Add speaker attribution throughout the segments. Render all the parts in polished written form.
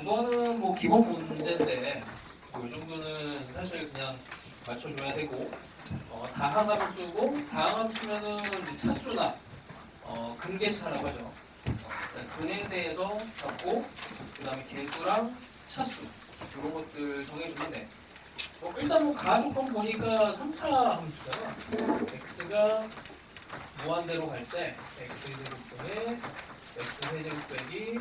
Speaker 1: 그거는 뭐 기본 문제인데 이 정도는 사실 그냥 맞춰줘야 되고 다항함수고 다항함수면은 차수나 근계차라고 하죠. 근에 대해서 잡고 그 다음에 개수랑 차수 이런 것들 정해주면 돼. 일단 뭐 가조건 보니까 3차 함수잖아. x가 무한대로 갈 때 x제곱분의 x세제곱 빼기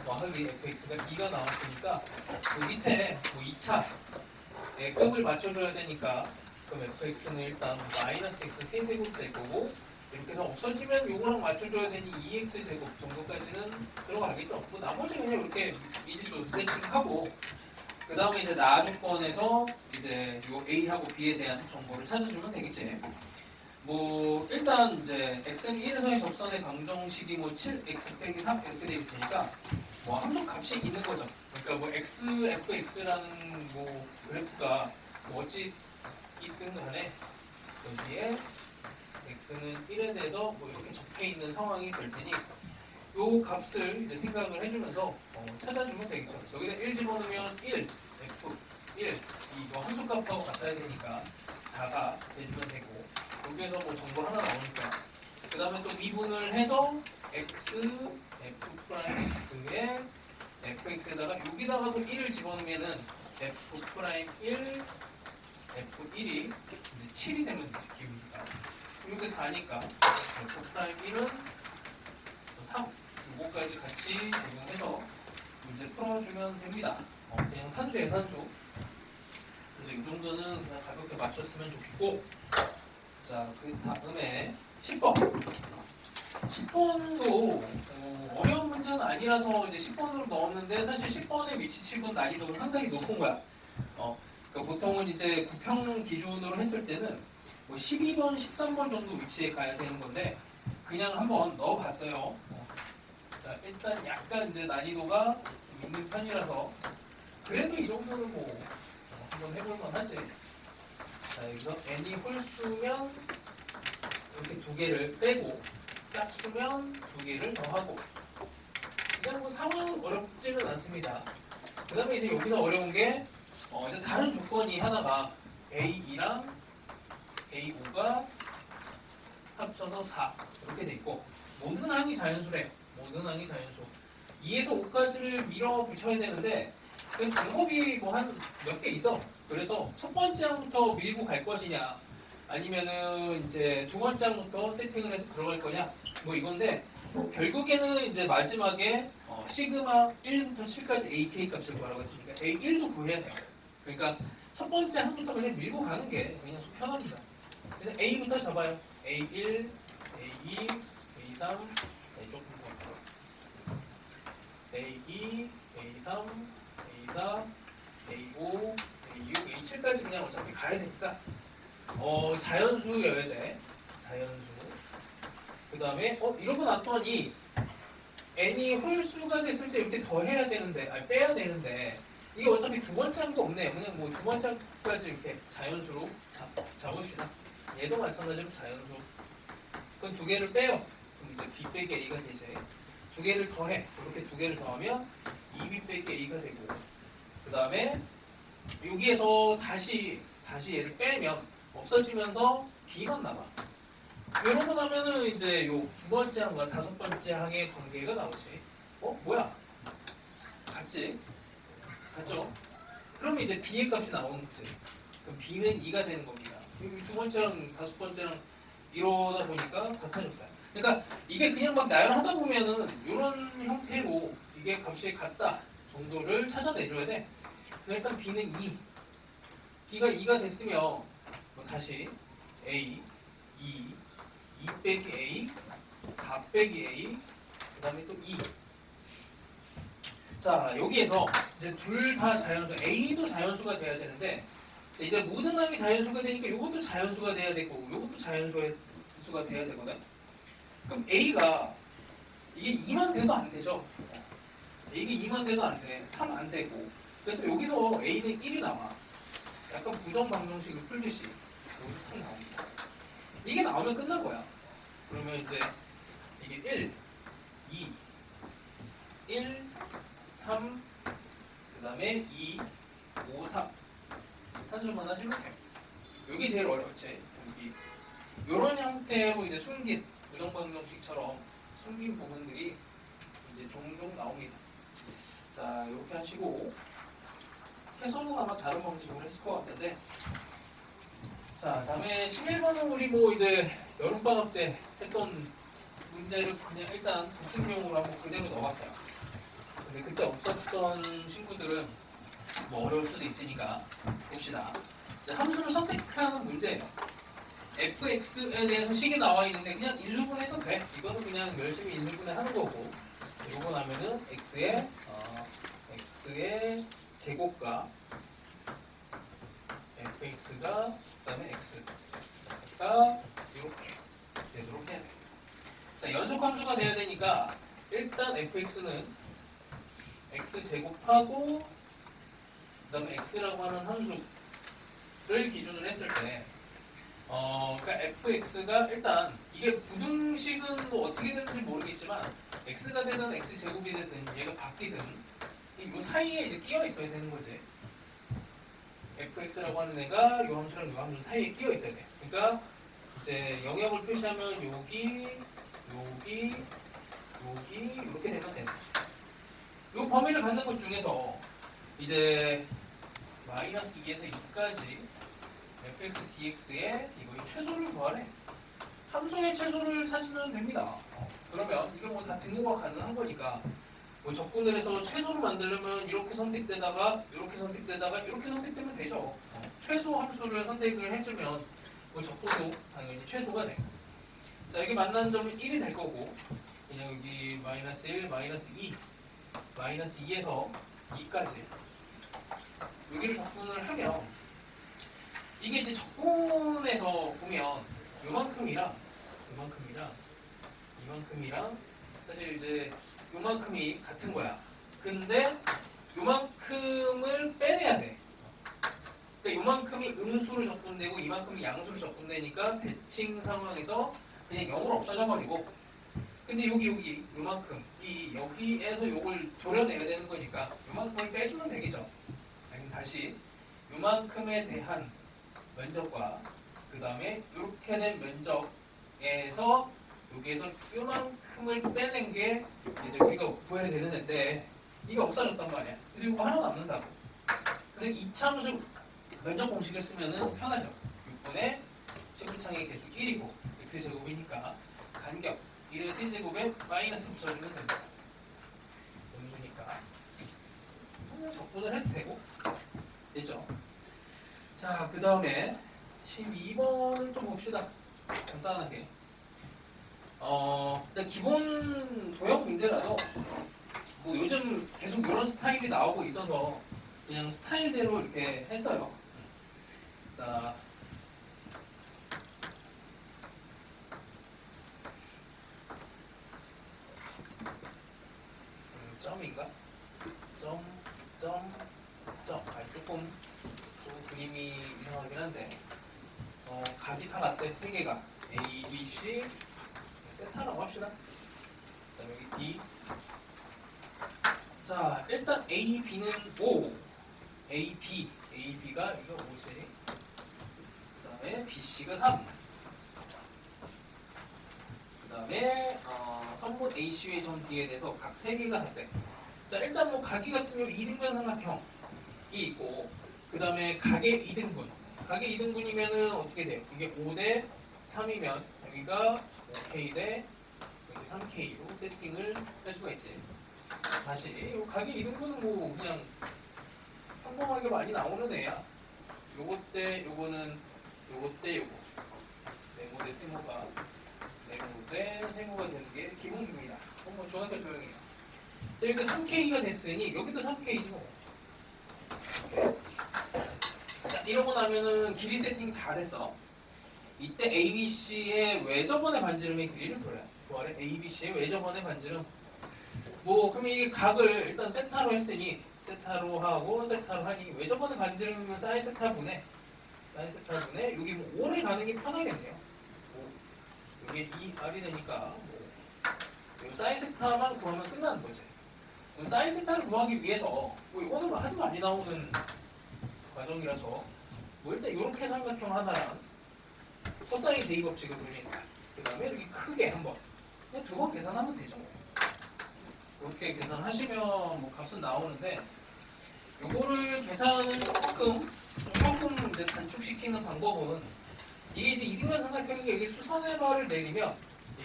Speaker 1: 더하기 fx가 2가 나왔으니까 그 밑에 뭐 2차의 급을 맞춰줘야 되니까 그럼 fx는 일단 마이너스 x 세제곱 될 거고 이렇게 해서 없어지면 요거랑 맞춰줘야 되니 2x 제곱 정도까지는 들어가겠죠. 뭐 나머지 그냥 이렇게 미지수 세팅하고 그 다음에 이제 나 조건에서 이제 요 A하고 B에 대한 정보를 찾아주면 되겠지. 뭐 일단 이제 x는 1에서의 접선의 방정식이 뭐 7x 빼기 3 이렇게 되어 있으니까 뭐 함수 값이 있는 거죠. 그러니까 뭐 x, fx라는 뭐 그래프가 뭐 어찌 있든 간에 여기에 x는 1에 대해서 뭐 이렇게 적혀 있는 상황이 될 테니 요 값을 이제 생각을 해주면서 찾아주면 되겠죠. 여기다 1 집어넣으면 1, f 1, 이거 함수값하고 같아야 되니까 4가 돼주면 되고 여기에서 뭐 정보 하나 나오니까 그 다음에 또 미분을 해서 x, f'x에 fx에다가 여기다가도 1을 집어넣으면은 f'1, f1이 이제 7이 되면 기울기가 이렇게 4니까 f'1은 3 요거까지 같이 적용해서 문제 풀어주면 됩니다. 그냥 산수예요, 산수. 그래서 이 정도는 그냥 가볍게 맞췄으면 좋겠고 자, 그 다음에 10번 10번도 어려운 문제는 아니라서 이제 10번으로 넣었는데 사실 10번의 위치치곤 난이도는 상당히 높은 거야. 그러니까 보통은 이제 구평 기준으로 했을 때는 뭐 12번, 13번 정도 위치에 가야 되는 건데 그냥 한번 넣어봤어요. 자, 일단 약간 이제 난이도가 좀 있는 편이라서 그래도 이 정도는 뭐 한번 해볼만 하지. 자, 여기서 n이 홀수면 이렇게 두 개를 빼고 짝수면 두 개를 더하고 그냥 뭐 상황은 어렵지는 않습니다. 그 다음에 이제 여기서 어려운 게 이제 다른 조건이 하나가 A2랑 A5가 합쳐서 4 이렇게 돼 있고 모든 항이 자연수래요. 모든 항이 자연수. 2에서 5까지를 밀어붙여야 되는데 그 방법이 뭐 한 몇 개 있어. 그래서 첫 번째 항부터 밀고 갈 것이냐 아니면은 이제 두 번째 항부터 세팅을 해서 들어갈 거냐 뭐 이건데 결국에는 이제 마지막에 시그마 1부터 7까지 AK 값을 구하라고 했으니까 A1도 구해야 돼요. 그러니까 첫 번째 항부터 그냥 밀고 가는 게 그냥 속 편합니다. 그냥 A부터 잡아요. A1, A2, A3, 조금 더 A2, A3, A4, A5, A6, A7까지 그냥 어차피 가야 되니까 자연수여야 돼. 자연수. 그 다음에 이러고 났더니 n이 홀수가 됐을 때 이렇게 더 해야 되는데 아니 빼야 되는데 이게 어차피 두 번째 항도 없네요. 그냥 뭐 두 번째 항까지 이렇게 자연수로 잡읍시다. 얘도 마찬가지로 자연수. 그럼 두 개를 빼요. 그럼 이제 b 빼기 a가 되지. 두 개를 더해. 이렇게 두 개를 더하면 2b 빼기 a가 되고 그 다음에 여기에서 다시 얘를 빼면 없어지면서 b만 남아. 이러고 나면은 이제 요 두 번째 항과 다섯 번째 항의 관계가 나오지. 뭐야? 같지? 같죠? 그러면 이제 b의 값이 나오는 거지. 그럼 b는 2가 되는 겁니다. 여기 두 번째랑 다섯 번째랑 이러다 보니까 같아졌어요. 그러니까 이게 그냥 막 나열하다 보면은 이런 형태로 이게 값이 같다 정도를 찾아내줘야 돼. 그래서 일단 b는 2. b가 2가 됐으면 뭐 다시 a, 2 빼기 a, 4 빼기 a, 그 다음에 또 2. 자, 여기에서 이제 둘 다 자연수, a도 자연수가 돼야 되는데 이제 모든 항이 자연수가 되니까 이것도 자연수가 돼야 되고 이것도 자연수가 돼야 되거든. 그럼 a가 이게 2만 돼도 안 되죠. 이게 2만 돼도 안 돼. 3 안 되고. 그래서 여기서 a는 1이 나와. 약간 부정 방정식을 풀듯이 여기서 탁 나옵니다. 이게 나오면 끝난 거야. 그러면 이제 이게 1, 2, 1, 3, 그 다음에 2, 5, 3 산수만 하시면 돼요. 여기 제일 어렵지. 여기 이런 형태로 이제 숨긴 부정방정식처럼 숨긴 부분들이 이제 종종 나옵니다. 자, 이렇게 하시고 해석은 아마 다른 방식으로 했을 것 같은데, 자, 다음에 11번은 우리 뭐 이제 여름방학 때 했던 문제를 그냥 일단 복습용으로 한번 그대로 넣어봤어요. 근데 그때 없었던 친구들은 뭐 어려울 수도 있으니까 봅시다. 함수를 선택하는 문제예요. fx에 대해서 식이 나와 있는데 그냥 인수분해도 돼. 이거는 그냥 열심히 인수분해 하는 거고, 이러고 나면은 x의 제곱과 fx가 그다음에 x가 이렇게 되도록 해야 돼. 자, 연속 함수가 돼야 되니까 일단 fx는 x 제곱하고 그다음에 x라고 하는 함수를 기준으로 했을 때, 그러니까 fx가 일단 이게 부등식은 뭐 어떻게 되는지 모르겠지만 x가 되든 x 제곱이 되든 얘가 바뀌든 이 사이에 이제 끼어 있어야 되는 거지. fx라고 하는 애가 이 함수랑 이 함수 사이에 끼어 있어야 돼. 그러니까 이제 영역을 표시하면 여기 이렇게 되면 되는 거죠. 이 범위를 갖는 것 중에서 이제 마이너스 2에서 2까지 fx dx의 이거의 최소를 구하래. 함수의 최소를 찾으면 됩니다. 그러면 이거 뭐 다 등호가 가능한 거니까 뭐 적분을 해서 최소를 만들려면 이렇게 선택되다가 이렇게 선택되다가 이렇게 선택되면 되죠. 최소 함수를 선택을 해주면 뭐 적분도 당연히 최소가 돼. 자, 여기 만나는 점은 1이 될 거고, 그냥 여기 마이너스 1, 마이너스 2, 마이너스 2에서 2까지 여기를 적분을 하면 이게 이제 적분에서 보면 요만큼이랑 사실 이제 요만큼이 같은 거야. 근데 요만큼을 빼내야 돼. 그러니까 요만큼이 음수로 적분되고 이만큼이 양수로 적분되니까 대칭 상황에서 그냥 0으로 없어져 버리고, 근데 여기 요만큼 여기에서 요걸 도려내야 되는 거니까 요만큼을 빼주면 되겠죠. 아니면 다시 요만큼에 대한 면적과 그 다음에 이렇게 된 면적에서 여기에서 요만큼을 빼낸 게 이제 우리가 구해야 되는 애인데 이게 없어졌단 말이야. 그래서 이거 하나 남는다고. 그래서 이차함수 면적 공식을 쓰면은 편하죠. 6분의 식분창의 개수 1이고 x제곱이니까 간격 1의 세제곱에 마이너스 붙여주면 됩니다. 음수니까 적분을 해도 되고 됐죠. 자, 그 다음에 12번을 또 봅시다. 간단하게. 일단 기본 도형 문제라서 뭐 요즘 계속 이런 스타일이 나오고 있어서 그냥 스타일대로 이렇게 했어요. 자, 점인가? 점. 조금 그림이 이상하긴 한데, 각이 다 같대. 세 개가 A, B, C 세타라고 합시다. 그 다음에 여기 D. 자, 일단 A, B는 5. AB가 이거 5지. 그 다음에 BC가 3. 그 다음에 선분 AC의 점 D에 대해서 각 3개가 같대. 자, 일단 뭐 각이 같은 경우 2등분 삼각형이 있고, 그 다음에 각의 2등분. 각의 2등분이면은 어떻게 돼요? 이게 5대 3이면 여기가 5K 대 여기 3K로 세팅을 할 수가 있지. 다시 이 각의 2등분은 뭐 그냥 평범하게 많이 나오는 애야. 요거 때 요거는 요거 때 요거 네모 대 세모가 네모 대 세모가 되는 게 기본입니다. 뭐 중학교 도형이에요. 자, 여기 3K가 됐으니 여기도 3K지 뭐. 자, 이러고 나면은 길이 세팅 다 됐어. 이때 ABC의 외접원의 반지름의 길이를 구하래. ABC의 외접원의 반지름. 뭐 그러면 이게 각을 일단 세타로 했으니 세타로 하고 세타로 하니 외접원의 반지름이면 사인 세타분의 여기 뭐 5를 가는 게 편하겠네요. 5. 이게 2R이 되니까 뭐 사인 세타만 구하면 끝나는 거지. 사인 세타를 구하기 위해서 뭐 이거는 아주 많이 나오는 과정이라서 뭐 일단 이렇게 삼각형 하나랑 코사인 제이법칙을 돌린다. 그 다음에 이렇게 크게 한번 그냥 두 번 계산하면 되죠. 이렇게 계산하시면 뭐 값은 나오는데 요거를 계산은 조금 이제 단축시키는 방법은 이게 이제 이등변 삼각형이 여기 수선의 bar을 내리면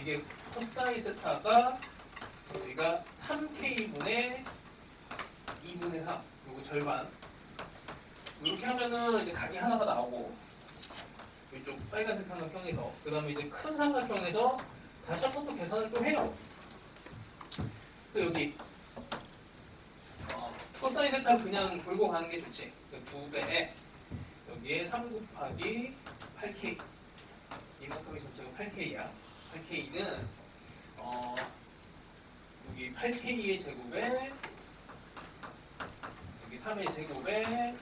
Speaker 1: 이게 코사인 세타가 우리가 3k분의 2분의 3 요거 절반 이렇게 하면은 이제 각이 하나가 나오고 이쪽 빨간색 삼각형에서 그 다음에 이제 큰 삼각형에서 다시 한 번 더 계산을 또 해요. 또 여기 코사인 세타를 그냥 돌고 가는 게 좋지. 2배에 여기에 3 곱하기 8k 이만큼의 전체가 8k야. 8k는 여기 8k의 제곱에 여기 3의 제곱에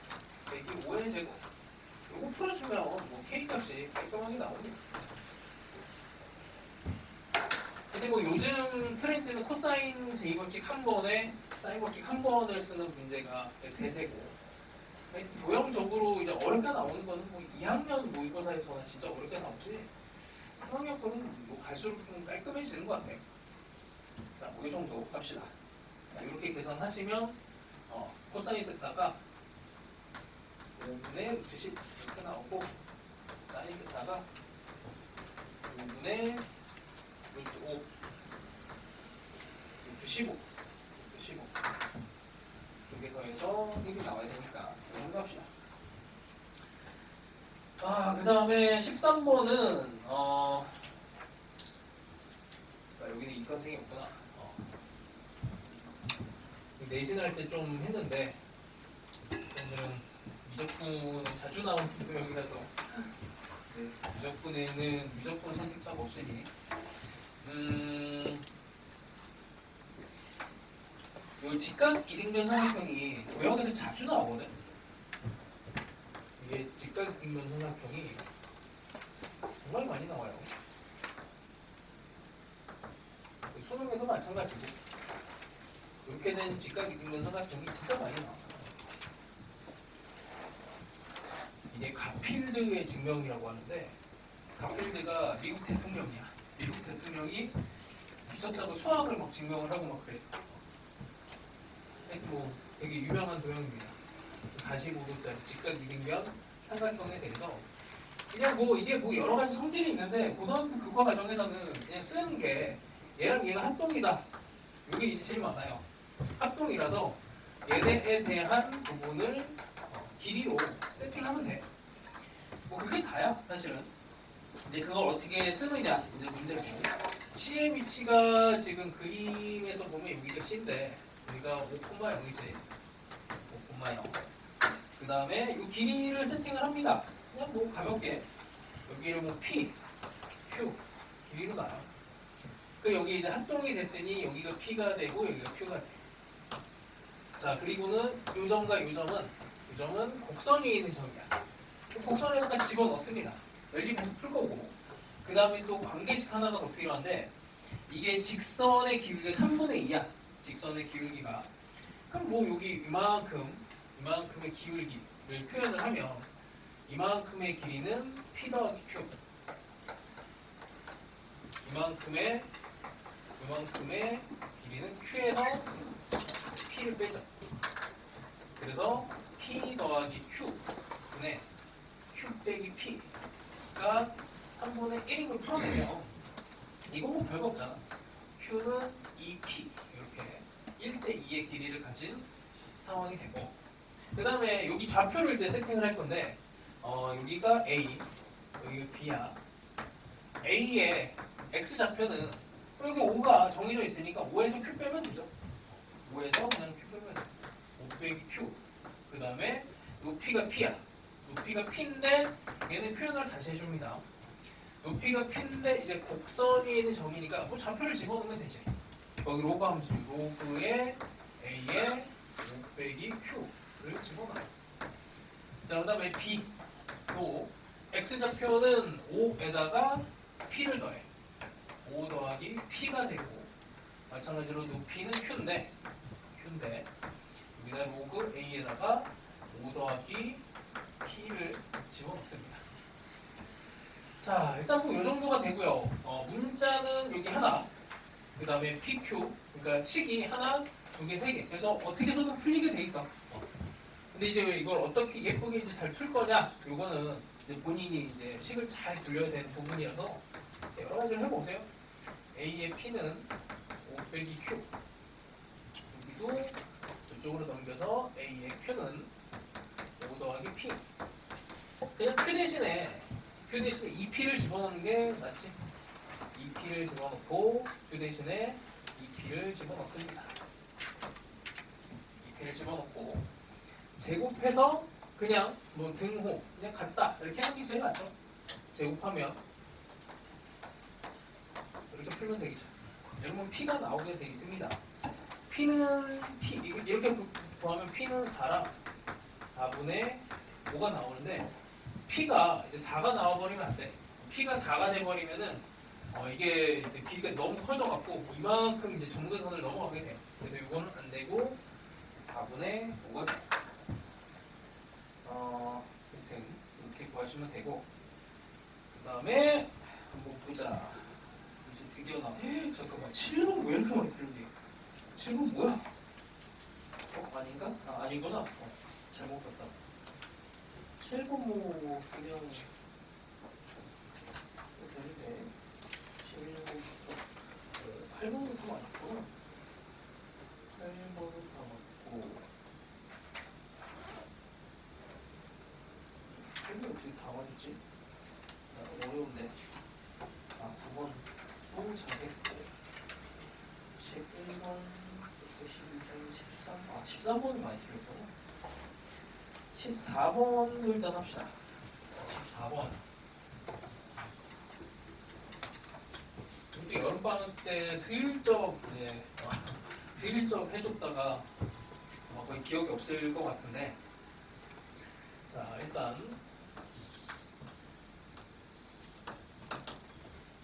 Speaker 1: 여기 5의 제곱 이거 풀어주면 뭐 k 값이 깔끔하게 나오니까. 근데 뭐 요즘 트렌드는 코사인 제이법칙 한 번에 사인 법칙 한 번을 쓰는 문제가 대세고 하여튼 도형적으로 이제 어렵게 나오는 거는 뭐 2학년 모의고사에서는 진짜 어렵게 나오지 3학년 거는 뭐 갈수록 좀 깔끔해지는 것 같아요. 자, 뭐 이 정도 합시다. 자, 이렇게 계산하시면 코사인 세타가 5분의 루트 10 이렇게 나오고 사인 세타가 5분의 루트 5 루트 15 루트 15 두 개 더해서 이렇게 나와야 되니까 이렇게 합시다. 그 다음에 13번은 여기는 이과생이 없구나. 내신을 할 때 좀 했는데 오늘은 미적분에 자주 나오는 도형이라서 네, 미적분에는 미적분 선택자가 없으니 요 직각 이등변 삼각형이 도형에서 자주 나오거든. 이게 직각 이등변 삼각형이 정말 많이 나와요. 수능에도 마찬가지고 이렇게 된 직각 이등변 삼각형이 진짜 많이 나와요. 이게 가필드의 증명이라고 하는데 가필드가 미국 대통령이야. 미국 대통령이 미쳤다고 수학을 막 증명을 하고 막 그랬어. 하여튼 뭐 되게 유명한 도형입니다. 45도짜리 직각 이등변 삼각형에 대해서 그냥 뭐 이게 뭐 여러 가지 성질이 있는데 고등학교 교과 과정에서는 그냥 쓰는 게 얘랑 얘가 합동이다. 이게 이제 제일 많아요. 합동이라서 얘네에 대한 부분을 길이로 세팅하면 돼. 뭐 그게 다야 사실은. 이제 그걸 어떻게 쓰느냐 이제 문제고. C의 위치가 지금 그림에서 보면 여기가 C인데 여기가 5,0이지. 5,0. 그 다음에 이 길이를 세팅을 합니다. 그냥 뭐 가볍게 여기를 뭐 P, Q 길이로 놔요. 그 여기 이제 합동이 됐으니 여기가 P가 되고 여기가 Q가 돼. 자 그리고는 요 점과 요 점은 곡선 위에 있는 점이야. 곡선에다가 집어넣습니다. 연립해서 풀 거고. 그 다음에 또 관계식 하나가 더 필요한데 이게 직선의 기울기가 3분의 2야. 직선의 기울기가. 그럼 뭐 여기 이만큼의 기울기를 표현을 하면 이만큼의 길이는 P 더하기 Q. 이만큼의 길이는 Q에서 P를 빼죠. 그래서 P 더하기 Q 분의 Q 빼기 P가 3분의 1인 걸 풀어내면 이거 뭐 별거 없잖아. Q는 2P 이렇게 1대2의 길이를 가진 상황이 되고 그 다음에 여기 좌표를 이제 세팅을 할 건데 여기가 A 여기가 B야. A의 X좌표는 여기 5가 정해져 있으니까 5에서 Q 빼면 되죠. 5에서 그냥 Q 빼면 돼. 5 빼기 Q 그 다음에 높이가 P야. 높이가 P인데 얘는 표현을 다시 해줍니다. 높이가 P인데 이제 곡선 위에 있는 점이니까 뭐 좌표를 집어넣으면 되지. 거기 로그 함수 로그에 A에 5 빼기 Q를 집어넣어요. 자, 그 다음에 B도 X좌표는 5에다가 P를 더해. 5 더하기 P가 되고 마찬가지로 높이는 Q인데 Q인데 여기다 로그 A에다가 5 더하기 P를 집어넣습니다. 자, 일단 뭐 이 정도가 되고요. 문자는 여기 하나, 그 다음에 PQ, 그러니까 식이 하나, 두 개, 세 개. 그래서 어떻게 해서든 풀리게 돼 있어. 근데 이제 이걸 어떻게 예쁘게 이제 잘 풀 거냐? 요거는 이제 본인이 이제 식을 잘 굴려야 되는 부분이라서 여러 가지를 해보세요. A의 P는 5 빼기 Q. 여기도 이쪽으로 넘겨서 A의 Q는 5 더하기 P. 그냥 Q 대신에 2P를 집어넣는 게 낫지. 2P를 집어넣고 Q 대신에 2P를 집어넣습니다. 2P를 집어넣고 제곱해서 그냥 뭐 등호 그냥 같다 이렇게 하는 게 제일 낫죠. 제곱하면 이렇게 풀면 되겠죠. 여러분 P가 나오게 돼 있습니다. P는 P 이렇게 구하면 P는 4랑 4분의 5가 나오는데 P가 이제 4가 나와버리면 안 돼. P가 4가 돼버리면은 이게 이제 길이가 너무 커져갖고 이만큼 이제 정근선을 넘어가게 돼요. 그래서 이거는 안 되고 4분의 5가 돼요. 하여튼 이렇게 구하시면 되고 그 다음에 한번 보자. 이제 드디어 잠깐만 7번 왜 이렇게 많이 틀렸니? 7번 뭐야? 아닌가? 아니구나. 잘못 봤다. 7번 뭐 그냥 되는데 11번부터 8번부터 맞았구나. 8번은 다 맞고 8번 어떻게 다 맞았지? 어려운데. 9번 또 잘했고 11번부터 12번, 13, 13번이 많이 틀렸구나. 14번을 일단 합시다. 14번. 또 여름방학 때 슬쩍 이제 슬쩍 해줬다가 거의 기억이 없을 것 같은데 자 일단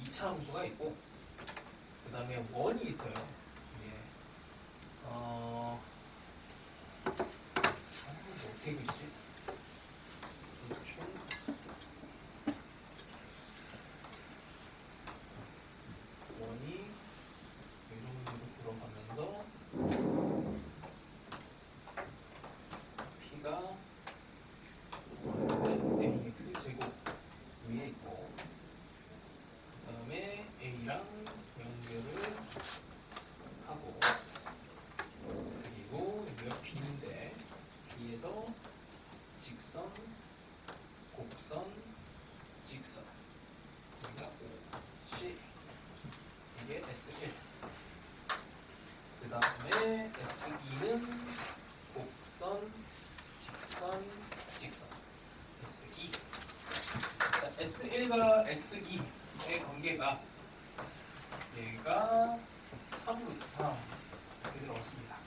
Speaker 1: 2차 함수가 있고 그 다음에 원이 있어요. 예. 어떻게 그리지? 대충 원이 이 정도로 들어가면서 P가 AX 제곱 위에 있고 그 다음에 A랑 연결을 하고 그리고 여기가 B인데 B에서 직선, 곡선, 직선 여기가 O, C 이게 S1 그 다음에 S2는 곡선, 직선, 직선 S2 자, S1과 S2의 관계가 얘가 3루트 3 이렇게 들어갔습니다.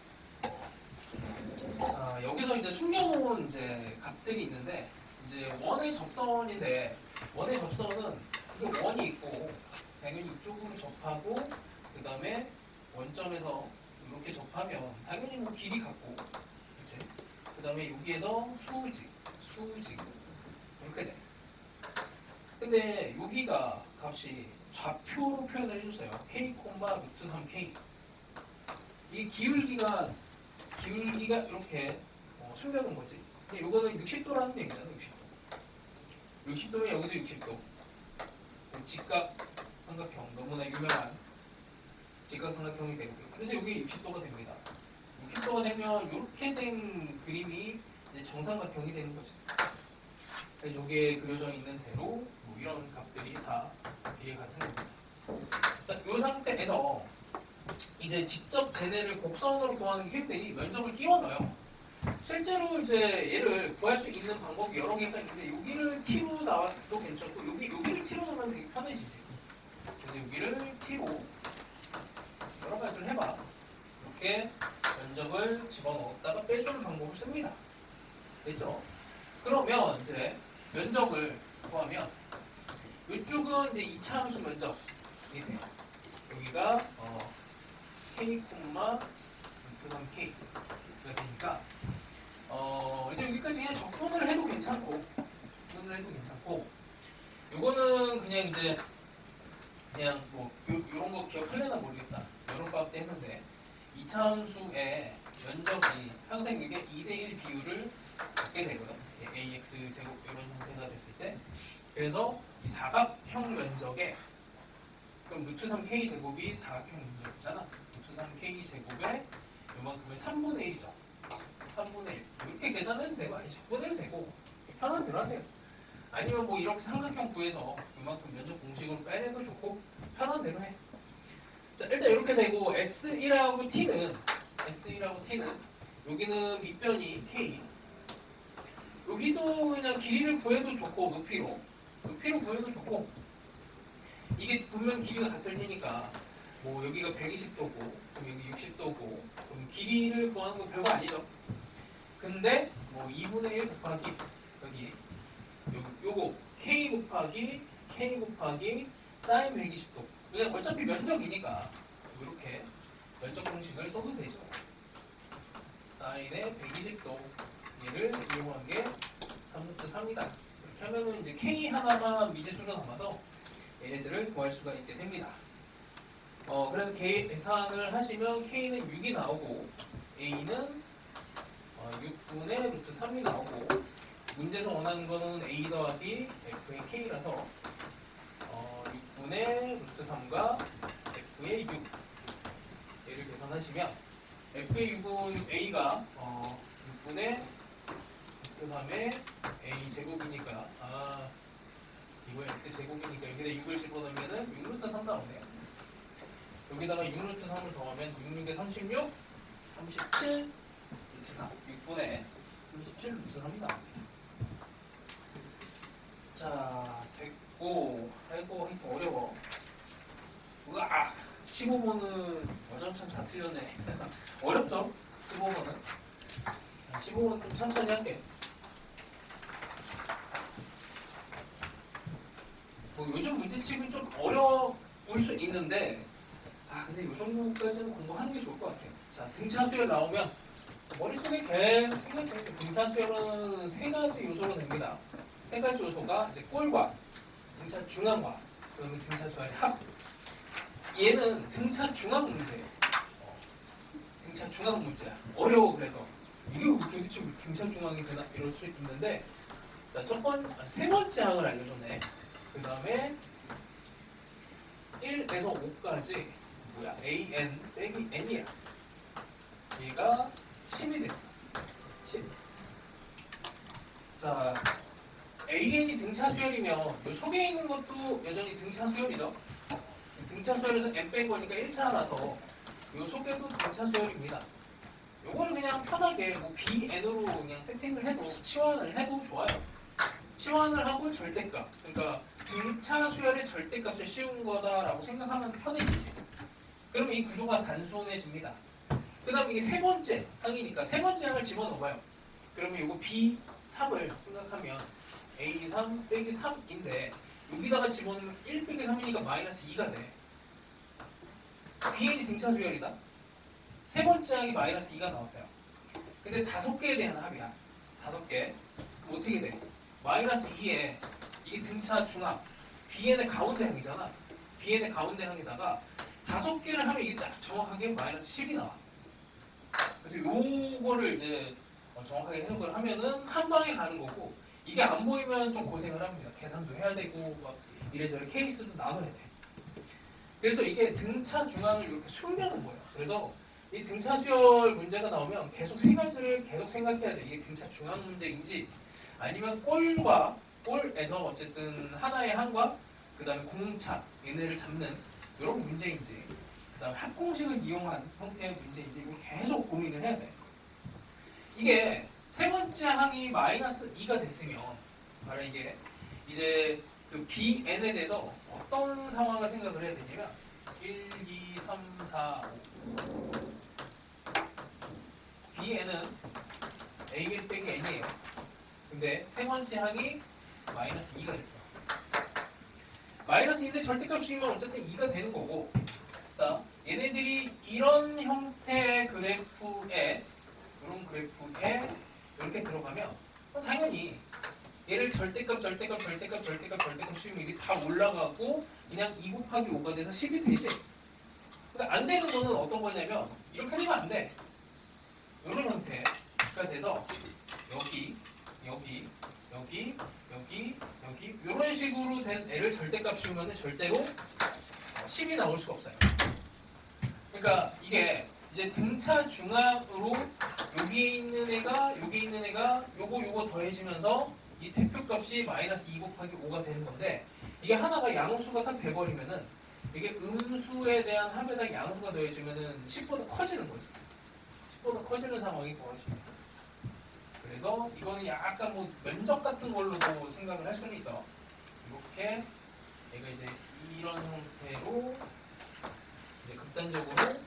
Speaker 1: 자, 여기서 이제 숨겨놓은 이제 값들이 있는데 이제 원의 접선인데 원의 접선은 그 원이 있고 당연히 이쪽으로 접하고 그 다음에 원점에서 이렇게 접하면 당연히 뭐 길이 같고 그치? 그 다음에 여기에서 수직 이렇게 돼. 근데 여기가 값이 좌표로 표현을 해줬어요. k, 루트 3k 이 기울기가 이렇게 숨겨놓은 거지. 근데 이거는 60도라는 얘기잖아. 60도 60도면 여기도 60도 직각 삼각형 너무나 유명한 직각 삼각형이 되고요. 그래서 여기 60도가 됩니다. 60도가 되면 이렇게 된 그림이 이제 정삼각형이 되는 거죠. 여기에 그려져 있는 대로 뭐 이런 값들이 다 이해 같은 겁니다. 자, 이 상태에서 이제 직접 쟤네를 곡선으로 구하는 기획들이 면적을 끼워 넣어요. 실제로 이제 얘를 구할 수 있는 방법이 여러 개가 있는데 여기를 t로 나와도 괜찮고 여기를 t로 넣으면 되게 편해지지. 그래서 여기를 t로 여러 가지를 해봐. 이렇게 면적을 집어넣었다가 빼주는 방법을 씁니다. 됐죠? 그러면 이제 면적을 구하면 이쪽은 이제 2차 함수 면적이 돼요. 여기가 k, 루트 3K가 되니까 이제 여기까지 그냥 적분을 해도 괜찮고 요거는 그냥 이제 그냥 뭐 요런 거 기억하려나 모르겠다. 요런 거 때 했는데 이차함수의 면적이 항상 이게 2대1 비율을 갖게 되거든. ax 제곱 이런 형태가 됐을 때. 그래서 이 사각형 면적에 그럼 루트 3k 제곱이 사각형 면적이잖아. 루트 3k 제곱에 요만큼의 3분의 1이죠. 3분의 1. 이렇게 계산해도 되고 아니 적분해도 되고 편한 대로 하세요. 아니면 뭐 이렇게 삼각형 구해서 이만큼 면적 공식으로 빼내도 좋고 편한 대로 해. 자, 일단 이렇게 되고 S1하고 T는 여기는 밑변이 K 여기도 그냥 길이를 구해도 좋고 높이로 구해도 좋고 이게 분명 길이가 같을 테니까 뭐 여기가 120도고 그럼 여기 60도고 그럼 길이를 구하는 건 별거 아니죠. 근데 뭐 2분의 1 곱하기 여기 요거 K 곱하기 사인 120도 그냥 어차피 면적이니까 이렇게 면적 공식을 써도 되죠. 사인의 120도 얘를 이용한 게 3루트 3이다. 이렇게 하면은 이제 K 하나만 미지수로 남아서 얘네들을 구할 수가 있게 됩니다. 그래서 계산을 하시면 K는 6이 나오고 A는 6분의 루트 3이 나오고 문제에서 원하는 거는 A 더하기 F의 K라서 6분의 루트 3과 F의 6 얘를 계산하시면 F의 6은 A가 6분의 루트 3의 A 제곱이니까 이거 X 제곱이니까 여기다 6을 집어넣으면 6루트 3 나오네요. 여기다가 6루트 3을 더하면 6, 6에 36, 37 루트 3 6분의 37 루트 3이 나옵니다. 자, 됐고, 아이고, 하여튼 어려워. 으악! 15번은 어정천 다 틀렸네. 어렵죠? 15번은. 자, 15번 좀 천천히 할게. 뭐 요즘 문제집은 좀 어려울 수 있는데, 근데 요 정도까지는 공부하는 게 좋을 것 같아요. 자, 등차수열 나오면 머릿속에 계속 생각해요. 등차수열은 세 가지 요소로 됩니다. 세 가지 요소가 이제 꼴과 등차 중앙과 그다음에 등차 수열의 합. 얘는 등차 중앙 문제예요. 등차 중앙 문제야. 어려워 그래서 이게 도대체 등차 중앙이 되나 이럴 수 있는데 자, 세 번째 항을 알려줬네. 그 다음에 1에서 5까지 뭐야? AN 빼기 N이야. 얘가 10이 됐어. 10. 자, AN이 등차 수열이면 요 속에 있는 것도 여전히 등차 수열이죠. 등차 수열에서 N 뺀 거니까 1차라서 요 속에도 등차 수열입니다. 요거를 그냥 편하게 뭐 BN으로 그냥 세팅을 해도 치환을 해도 좋아요. 치환을 하고 절대값. 그러니까 등차 수열의 절대값을 씌운 거다라고 생각하면 편해지지. 그럼 이 구조가 단순해집니다. 그 다음 이게 세 번째 항이니까 세 번째 항을 집어넣어봐요. 그러면 이거 B3을 생각하면 A3 빼기 3인데 여기다가 집어넣으면 1 빼기 3이니까 마이너스 2가 돼. BN이 등차 수열이다. 세 번째 항이 마이너스 2가 나왔어요. 근데 5개에 대한 합이야. 5개. 그럼 어떻게 돼? 마이너스 2에 이게 등차 중앙 BN의 가운데 항이잖아. BN의 가운데 항에다가 5개를 하면 이게 딱 정확하게 마이너스 10이 나와. 그래서 요거를 이제 정확하게 해석을 하면은 한 방에 가는 거고 이게 안 보이면 좀 고생을 합니다. 계산도 해야 되고 막 이래저래 케이스도 나눠야 돼. 그래서 이게 등차 중앙을 이렇게 숨겨놓은 거예요. 그래서 이 등차 수열 문제가 나오면 계속 세 가지를 계속 생각해야 돼. 이게 등차 중앙 문제인지 아니면 꼴에서 어쨌든 하나의 항과 그 다음에 공차 얘네를 잡는 이런 문제인지 그 다음에 합공식을 이용한 형태의 문제인지 이걸 계속 고민을 해야 돼. 이게 세 번째 항이 마이너스 2가 됐으면 바로 이게 이제 그 BN에 대해서 어떤 상황을 생각을 해야 되냐면 1, 2, 3, 4, 5 BN은 A1 빼기 N이에요. 근데 세 번째 항이 마이너스 2가 됐어. 마이너스 2인데 절대값이면 어쨌든 2가 되는 거고 자 얘네들이 이런 형태의 그래프에 이런 그래프에 이렇게 들어가면 당연히 얘를 절대값 씌우면 이게 다 올라가고 그냥 2 곱하기 5가 돼서 10이 되지. 근데 안 되는 거는 어떤 거냐면 이렇게 되면 안 돼. 이런 형태가 돼서 여기 이런 식으로 된 애를 절대값 씌우면 절대로 10이 나올 수가 없어요. 그러니까 이게 이제 등차 중앙으로 여기에 있는 애가 요거 더해지면서 이 대표값이 마이너스 2 곱하기 5가 되는 건데 이게 하나가 양수가 딱 돼버리면은 이게 음수에 대한 합에다 양수가 더해지면은 10보다 커지는 거죠. 10보다 커지는 상황이 벌어집니다. 그래서 이거는 약간 뭐 면적 같은 걸로도 생각을 할 수는 있어. 이렇게 얘가 이제 이런 형태로 이제 극단적으로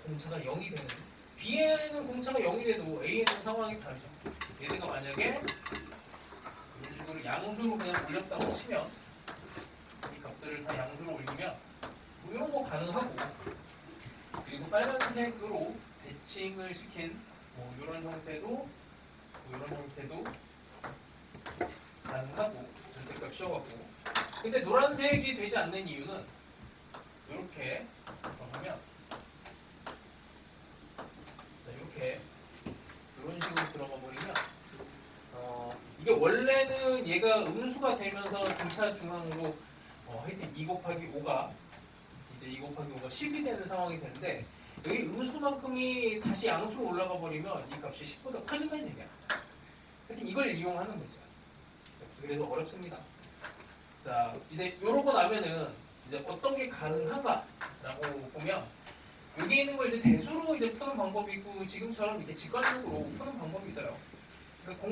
Speaker 1: 공차가 0이 되는 B에는 공차가 0이 돼도 A에는 상황이 다르죠. 얘네가 만약에 이런 식으로 양수로 그냥 올렸다고 치면 이 값들을 다 양수로 올리면 뭐 이런 거 가능하고 그리고 빨간색으로 대칭을 시킨 뭐 이런 형태도 가능하고 절대값 씌워갖고 근데 노란색이 되지 않는 이유는 이렇게 하면 이렇게 이런 식으로 들어가 버리면 이게 원래는 얘가 음수가 되면서 등차 중앙으로 하여튼 2 곱하기 5가 이제 2 곱하기 5가 10이 되는 상황이 되는데 여기 음수만큼이 다시 양수로 올라가 버리면 이 값이 10보다 커진다는 얘기야. 하여튼 이걸 이용하는 거죠. 그래서 어렵습니다. 자, 이제 요러고 나면은 이제 어떤 게 가능한가라고 보면 여기 있는 걸 이제 대수로 이제 푸는 방법이 있고 지금처럼 이렇게 직관적으로 푸는 방법이 있어요. 그러니까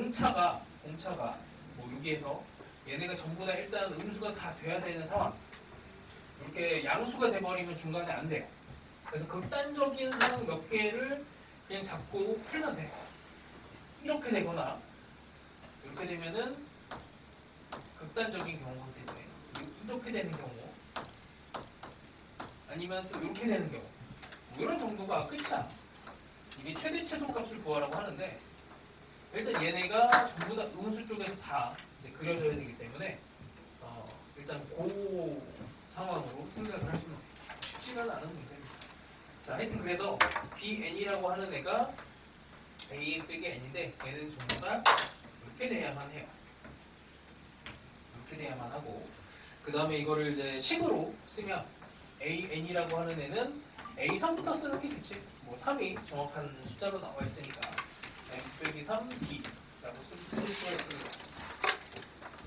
Speaker 1: 공차가 뭐 여기에서 얘네가 전부 다 일단 음수가 다 돼야 되는 상황. 이렇게 양수가 돼버리면 중간에 안 돼요. 그래서 극단적인 상황 몇 개를 그냥 잡고 풀면 돼. 이렇게 되거나 이렇게 되면은 극단적인 경우가 되죠. 이렇게 되는 경우 아니면 또 이렇게 되는 경우 뭐 이런 정도가 끝이야. 이게 최대 최소값을 구하라고 하는데 일단 얘네가 전부 다 음수 쪽에서 다 이제 그려져야 되기 때문에 일단 그 상황으로 생각을 하시면 돼요. 쉽지는 않은 문제입니다. 자, 하여튼 그래서 BN이라고 하는 애가 A 빼기 N인데 얘는 전부 다 이렇게 돼야만 해요. 이렇게 돼야만 하고 그 다음에 이거를 이제 식으로 쓰면 AN이라고 하는 애는 A3부터 쓰는 게 좋지. 뭐 3이 정확한 숫자로 나와 있으니까 N 빼기 3D라고 쓸 수가 있습니다.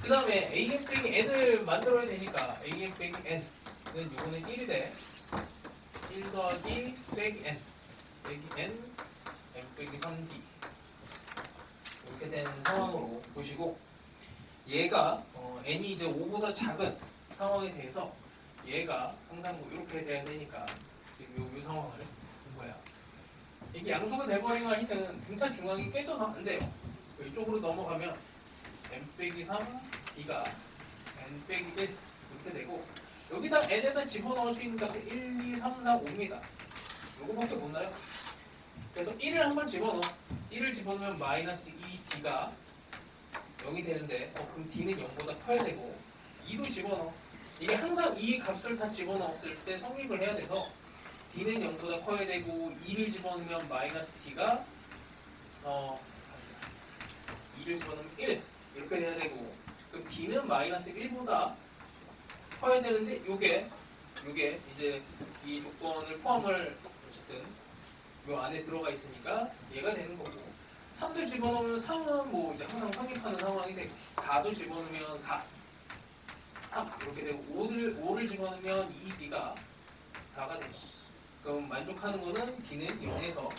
Speaker 1: 그 다음에 AN 빼기 N을 만들어야 되니까 AN 빼기 N은 요거는 1이 돼. 1 더하기 빼기 N 빼기 N 빼기 3D 이렇게 된 상황으로 보시고 얘가 n이 이제 5보다 작은 상황에 대해서 얘가 항상 뭐 이렇게 돼야 되니까 지금 요 상황을 본 거야. 이게 양수가 돼버리면 하여튼 등차 중앙이 깨져서 안 돼요. 이쪽으로 넘어가면 n 빼기 3 d가 n 빼기 1 이렇게 되고 여기다 n에다 집어넣을 수 있는 값이 1, 2, 3, 4, 5입니다. 요거밖에 못 나요. 그래서 1을 한번 집어넣어. 1을 집어넣으면 마이너스 2d가 0이 되는데 그럼 d는 0보다 커야 되고 2도 집어넣어. 이게 항상 이 값을 다 집어넣었을 때 성립을 해야 돼서 d는 0보다 커야 되고 2를 집어넣으면 마이너스 d가 2를 집어넣으면 1 이렇게 돼야 되고 그럼 d는 마이너스 1보다 커야 되는데 요게 이제 이 조건을 포함을 어쨌든 요 안에 들어가 있으니까 얘가 되는 거고 3도 집어넣으면 3은 뭐 이제 항상 성립하는 상황이 되고 4도 집어넣으면 4 3 이렇게 되고 5를 집어넣으면 2d가 4가 되죠. 그럼 만족하는 거는 d는 0에서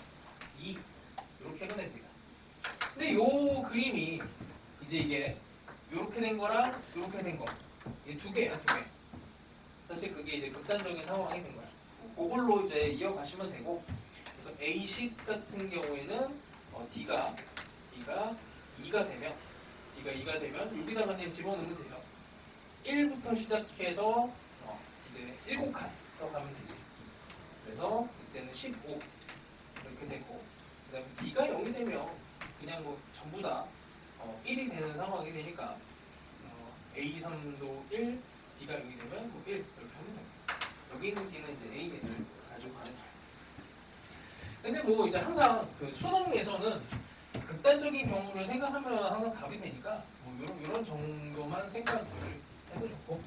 Speaker 1: 2 이렇게가 됩니다. 근데 요 그림이 이제 이게 이렇게 된 거랑 이렇게 된 거 이게 두 개야 두 개. 사실 그게 이제 극단적인 상황이 된 거야. 그걸로 이제 이어가시면 되고 그래서 A10 같은 경우에는 D가 2가 되면 여기다가 그냥 집어넣으면 되죠. 1부터 시작해서 이제 7칸 더 가면 되지. 그래서 이때는 15 이렇게 되고, 그 다음에 D가 0이 되면 그냥 뭐 전부 다 1이 되는 상황이 되니까 A, 3도 1, D가 0이 되면 뭐 1 이렇게 하면 됩니다. 여기 있는 D는 이제 A를 가지고 가는 거예요. 근데 뭐 이제 항상 그 수능에서는 극단적인 경우를 생각하면 항상 답이 되니까 뭐 이런 정도만 생각을 해도 좋고,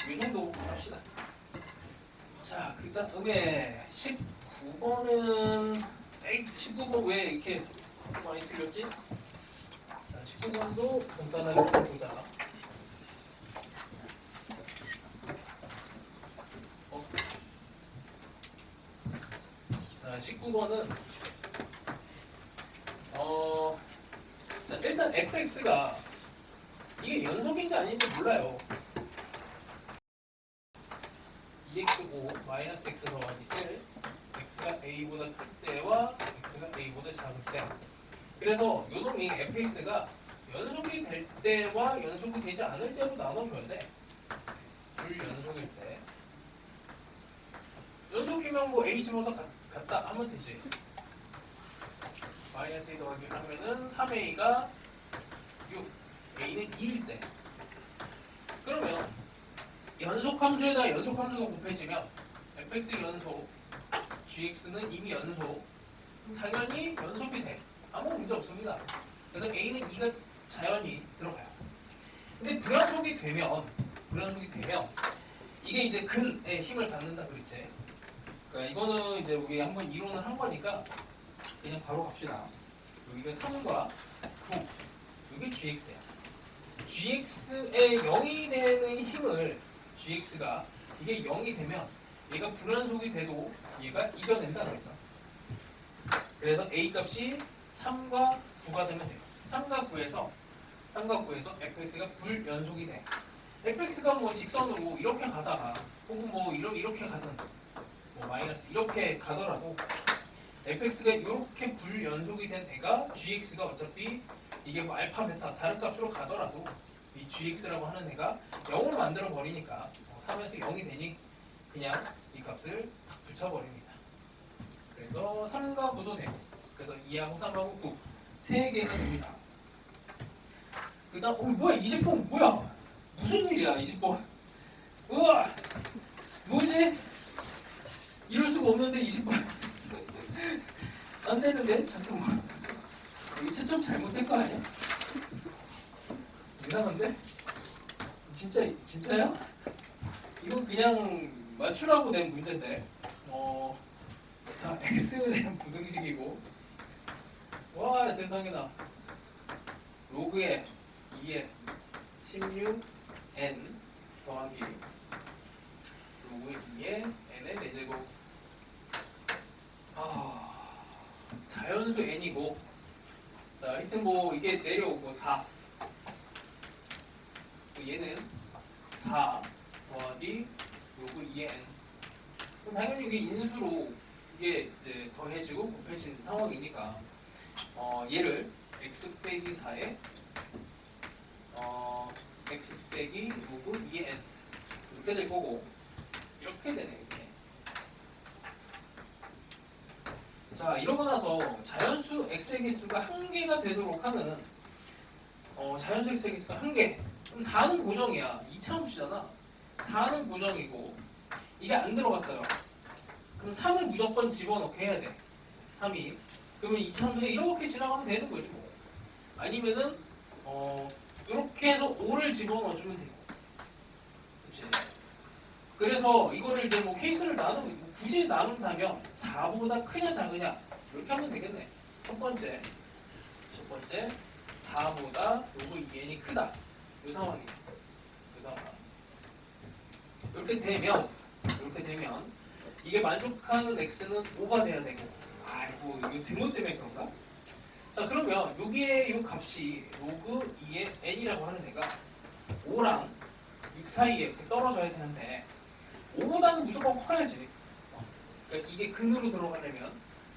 Speaker 1: 이 정도 합시다. 자, 그 다음에 19번은 19번 왜 이렇게 많이 틀렸지? 자, 19번도 간단하게 보자. 자, 19번은 자, 일단 fx가 이게 연속인지 아닌지 몰라요. 2x5 마이너스 x 더하기 1 x가 a보다 클 때와 x가 a보다 작을 때. 그래서 요놈이 fx가 연속이 될 때와 연속이 되지 않을 때로 나눠줘야 돼. 불연속일 때. 연속이면 뭐 a 집어서 같다 하면 되지. 마이너스 2 더하기 1 하면은 3a가 6, a는 2일 때. 그러면 연속함수에다 연속함수가 곱해지면 fx 연속, gx는 이미 연속, 당연히 연속이 돼. 아무 문제 없습니다. 그래서 a는 2가 자연히 들어가요. 근데 불연속이 되면 이게 이제 근의 힘을 받는다 그랬지. 그러니까 이거는 이제 우리 한번 이론을 한 거니까 그냥 바로 갑시다. 여기가 3과 9, 이게 gx야. gx의 0이 되는 힘을 gx가 이게 0이 되면 얘가 불연속이 돼도 얘가 이겨낸다 그랬죠. 그래서 a 값이 3과 9가 되면 돼요. 3과 9에서 fx가 불연속이 돼. fx가 뭐 직선으로 이렇게 가다가 혹은 뭐 이렇게 가든 뭐 마이너스 이렇게 가더라도 fx가 이렇게 불연속이 된 애가 gx가 어차피 이게 뭐 알파 베타 다른 값으로 가더라도 이 gx라고 하는 애가 0을 만들어 버리니까 3에서 0이 되니 그냥 이 값을 딱 붙여버립니다. 그래서 3과 9도 되고, 그래서 2하고 3하고 9 세 개가 됩니다. 그 다음 뭐야 20번 뭐야 무슨 일이야 20번. 우와 뭐지? 이럴 수가 없는데 20번 안 되는데 잠깐만 여기 채점 잘못된 거 아니야? 이상한데? 진짜야? 이거 그냥 맞추라고 낸 문제인데 자 x에 대한 부등식이고 와 세상에나 로그에 2에 16n 더하기 로그 2에 n의 4제곱 자연수 n이고 자 하여튼 뭐 이게 내려오고 4 얘는 4 더하기 로그 2의 n. 그럼 당연히 이게 인수로 이게 이제 더해지고 곱해진 상황이니까 얘를 x 빼기 4에 x 빼기 로그 2의 n 이렇게 될 거고 이렇게 되네 이렇게. 자 이러고 나서 자연수 x의 개수가 1개가 되도록 하는 자연수 x의 개수가 1개. 그럼 4는 고정이야. 2차함수잖아. 4는 고정이고 이게 안 들어갔어요. 그럼 3을 무조건 집어넣게 해야 돼. 3이. 그러면 2차함수가 이렇게 지나가면 되는 거지 뭐. 아니면은 이렇게 해서 5를 집어넣어주면 되고. 그치? 그래서 이거를 이제 뭐 케이스를 굳이 나눈다면 4보다 크냐 작으냐 이렇게 하면 되겠네. 첫 번째 4보다 로그 2n이 크다. 이 상황이에요. 이 상황. 이렇게 되면 이게 만족하는 x는 5가 돼야 되고 아이고 이거 등호 때문에 그런가? 자 그러면 여기에 이 값이 로그 2의 n이라고 하는 애가 5랑 6 사이에 이렇게 떨어져야 되는데 5보다는 무조건 커야지. 그러니까 이게 근으로 들어가려면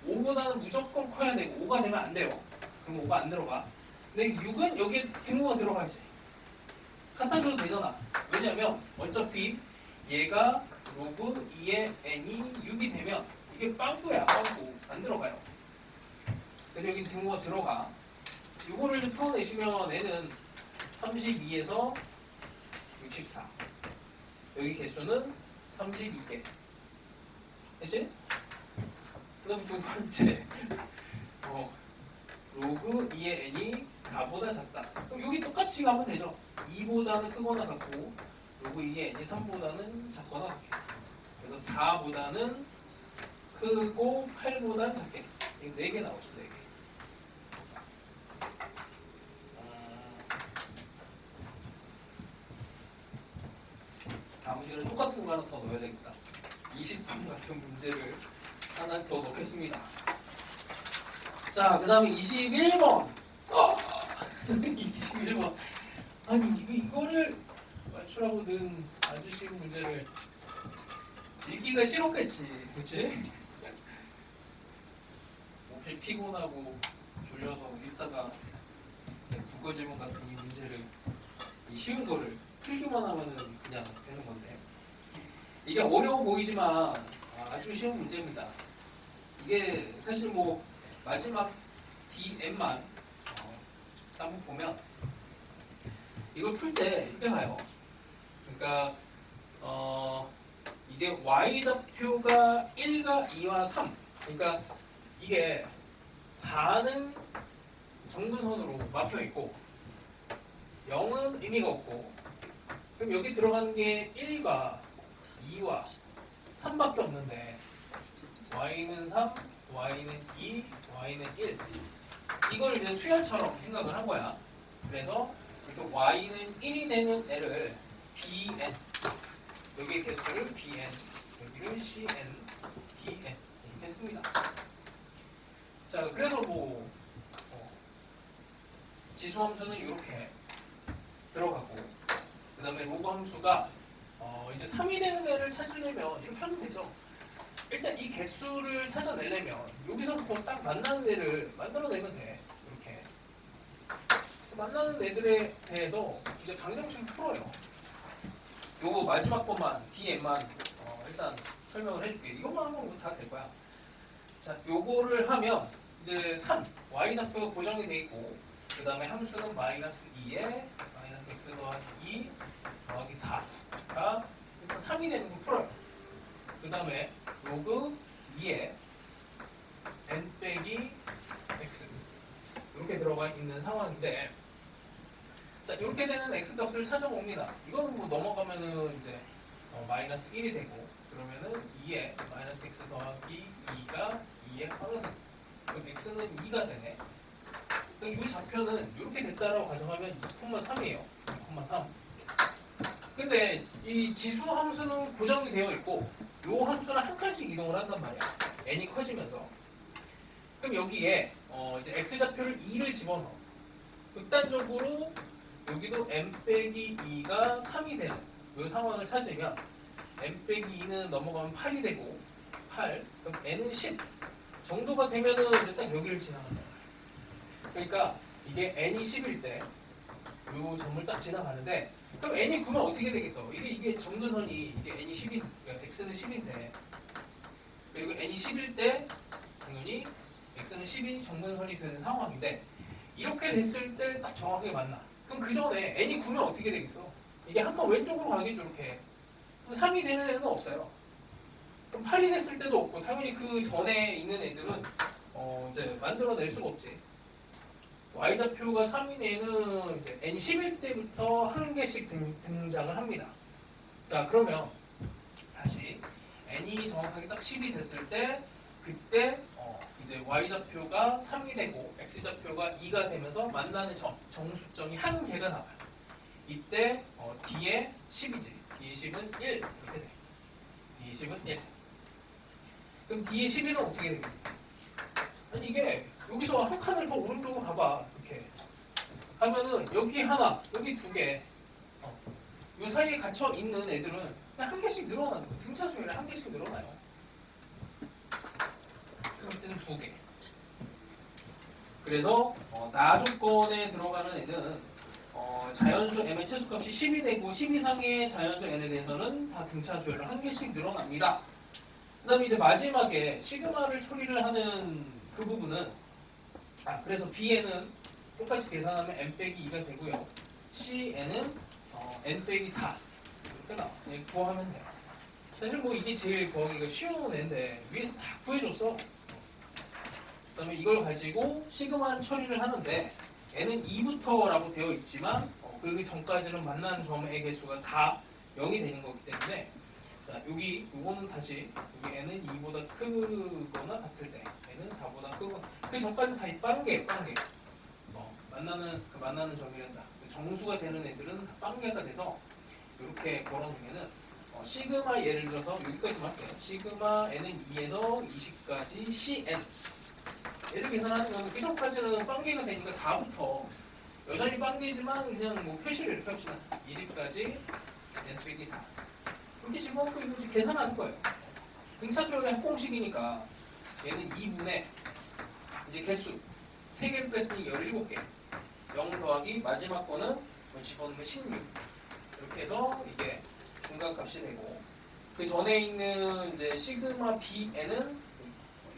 Speaker 1: 5보다는 무조건 커야 되고 5가 되면 안 돼요. 그럼 5가 안 들어가. 근데 6은 여기에 등호가 들어가야지. 갖다 줘도 되잖아. 왜냐면 어차피 얘가 로그 2의 n이 6이 되면 이게 빵꾸야, 빵꾸. 안 들어가요. 그래서 여기 등호가 들어가. 이거를 이제 풀어내시면 n은 32에서 64. 여기 개수는 32개. 됐지? 그 다음 두 번째. 로그 2의 n이 4보다 작다. 그럼 여기 똑같이 가면 되죠. 2보다는 크거나 같고, 로그 2의 n이 3보다는 작거나 같게. 그래서 4보다는 크고 8보다는 작게. 이거 4개 나오죠, 4개. 다음 시간에 똑같은 거 하나 더 넣어야 되겠다. 20번 같은 문제를 하나 더 넣겠습니다. 자, 그 다음에 21번. 21번. 아니, 이거를 맞추라고 는 아주 쉬운 문제를 읽기가 싫었겠지. 그치? 목필 피곤하고 졸려서 읽다가 국어 지문 같은 이 문제를, 이 쉬운 거를 풀기만 하면은 그냥 되는 건데. 이게 어려워 보이지만 아주 쉬운 문제입니다. 이게 사실 뭐 마지막 DM만 한번 보면 이걸 풀 때 이렇게 가요. 그러니까 이게 y좌표가 1과 2와 3. 그러니까 이게 4는 정근선으로 막혀 있고 0은 의미가 없고, 그럼 여기 들어가는 게 1과 2와 3밖에 없는데 y는 3, y는 2, y는 1. 이걸 이제 수열처럼 생각을 한 거야. 그래서 이렇게 y는 1이 되는 애를 bn, 여기 개수를 bn, 여기를 cn, dn 이렇게 했습니다. 자, 그래서 뭐 지수함수는 이렇게 들어가고, 그 다음에 로그 함수가 이제 3이 되는 애를 찾으려면 이렇게 하면 되죠. 일단 이 개수를 찾아내려면 여기서부터 딱 만나는 애를 만들어내면 돼. 이렇게 만나는 애들에 대해서 이제 방정식을 풀어요. 요거 마지막 번만 DM만 일단 설명을 해줄게. 이것만 하면 다 될 거야. 자, 요거를 하면 이제 3 y좌표가 고정이 돼 있고, 그 다음에 함수는 마이너스 2에 마이너스 x 더하기 2 더하기 4가 일단 3이 되는 걸 풀어요. 그 다음에 로그 2에 n 빼기 x 이렇게 들어가 있는 상황인데, 자, 이렇게 되는 x 값을 찾아봅니다. 이거는 뭐 넘어가면은 이제 마이너스 1이 되고, 그러면은 2에 마이너스 x 더하기 2가 2의 항상. 그럼 x는 2가 되네. 그럼 이 좌표는 이렇게 됐다라고 가정하면 2,3이에요. 2,3. 근데 이 지수 함수는 고정이 되어 있고, 이 함수는 한 칸씩 이동을 한단 말이야. n이 커지면서. 그럼 여기에 이제 x좌표를 2를 집어넣어. 극단적으로 여기도 n 빼기 2가 3이 되는 이 상황을 찾으면 n 빼기 2는 넘어가면 8이 되고, 8, 그럼 n은 10 정도가 되면은 이제 딱 여기를 지나간다. 그러니까 이게 n이 10일 때 이 점을 딱 지나가는데, 그럼 n이 9면 어떻게 되겠어? 이게 정근선이 이게 n이 10인, 그러니까 x는 10인데, 그리고 n이 10일 때 당연히 x는 10이 정근선이 되는 상황인데, 이렇게 됐을 때 딱 정확하게 만나. 그럼 그 전에 n이 9면 어떻게 되겠어? 이게 한 칸 왼쪽으로 가겠죠, 이렇게. 그럼 3이 되는 애는 없어요. 그럼 8이 됐을 때도 없고, 당연히 그 전에 있는 애들은 이제 만들어낼 수가 없지. y좌표가 3인 애는 이제 n 10일 때부터 한 개씩 등장을 합니다. 자, 그러면 다시 n이 정확하게 딱 10이 됐을 때, 그때 이제 y좌표가 3이 되고 x좌표가 2가 되면서 만나는 정수점이 한 개가 나와요. 이때 D의 10이지. D의 10은 1 이렇게 돼. D의 10은 1. 그럼 D의 11은 어떻게 되겠냐? 아니 이게 여기서 한 칸을 더 오른쪽으로 가봐. 이렇게 가면은 여기 하나, 여기 두 개, 이 사이에 갇혀 있는 애들은 그냥 한 개씩 늘어나는 거예요. 등차 수열이 한 개씩 늘어나요. 그때는 두 개. 그래서 나 조건에 들어가는 애는 자연수 m의 최소값이 10이 되고 10 이상의 자연수 n에 대해서는 다 등차 수열을 한 개씩 늘어납니다. 그 다음에 이제 마지막에 시그마를 처리를 하는 그 부분은 그래서 bn은 똑같이 계산하면 n 빼기 2가 되고요. cn은 n 빼기 4 이렇게 나와. 구하면 돼요. 사실 뭐 이게 제일 구하기가 쉬운 애인데 위에서 다 구해줬어. 그 다음에 이걸 가지고 시그마 처리를 하는데 n은 2부터라고 되어 있지만 그 전까지는 만나는 점의 개수가 다 0이 되는 거기 때문에 자, 요거는 다시 여기 n은 2보다 크거나 같을 때 n은 4보다 크거나 그 전까지는 다 빵개예요. 빵개. 만나는 점이란다. 정수가 되는 애들은 다 빵개가 돼서 이렇게 걸어놓으면은 시그마 예를 들어서 여기까지만 할게요. 시그마 n은 2에서 20까지 cn 얘를 계산하는 거는 그 전까지는 빵개가 되니까 4부터 여전히 빵개지만 그냥 뭐 표시를 이렇게 합시다. 20까지 n 빼기 4 이렇게 집어넣고 이거 이제 계산하는 거예요. 등차수열의 합공식이니까 얘는 2분의 이제 개수 3개를 뺐으니 17개 0 더하기 마지막 거는 집어넣으면 16 이렇게 해서 이게 중간값이 되고 그 전에 있는 이제 시그마 bn은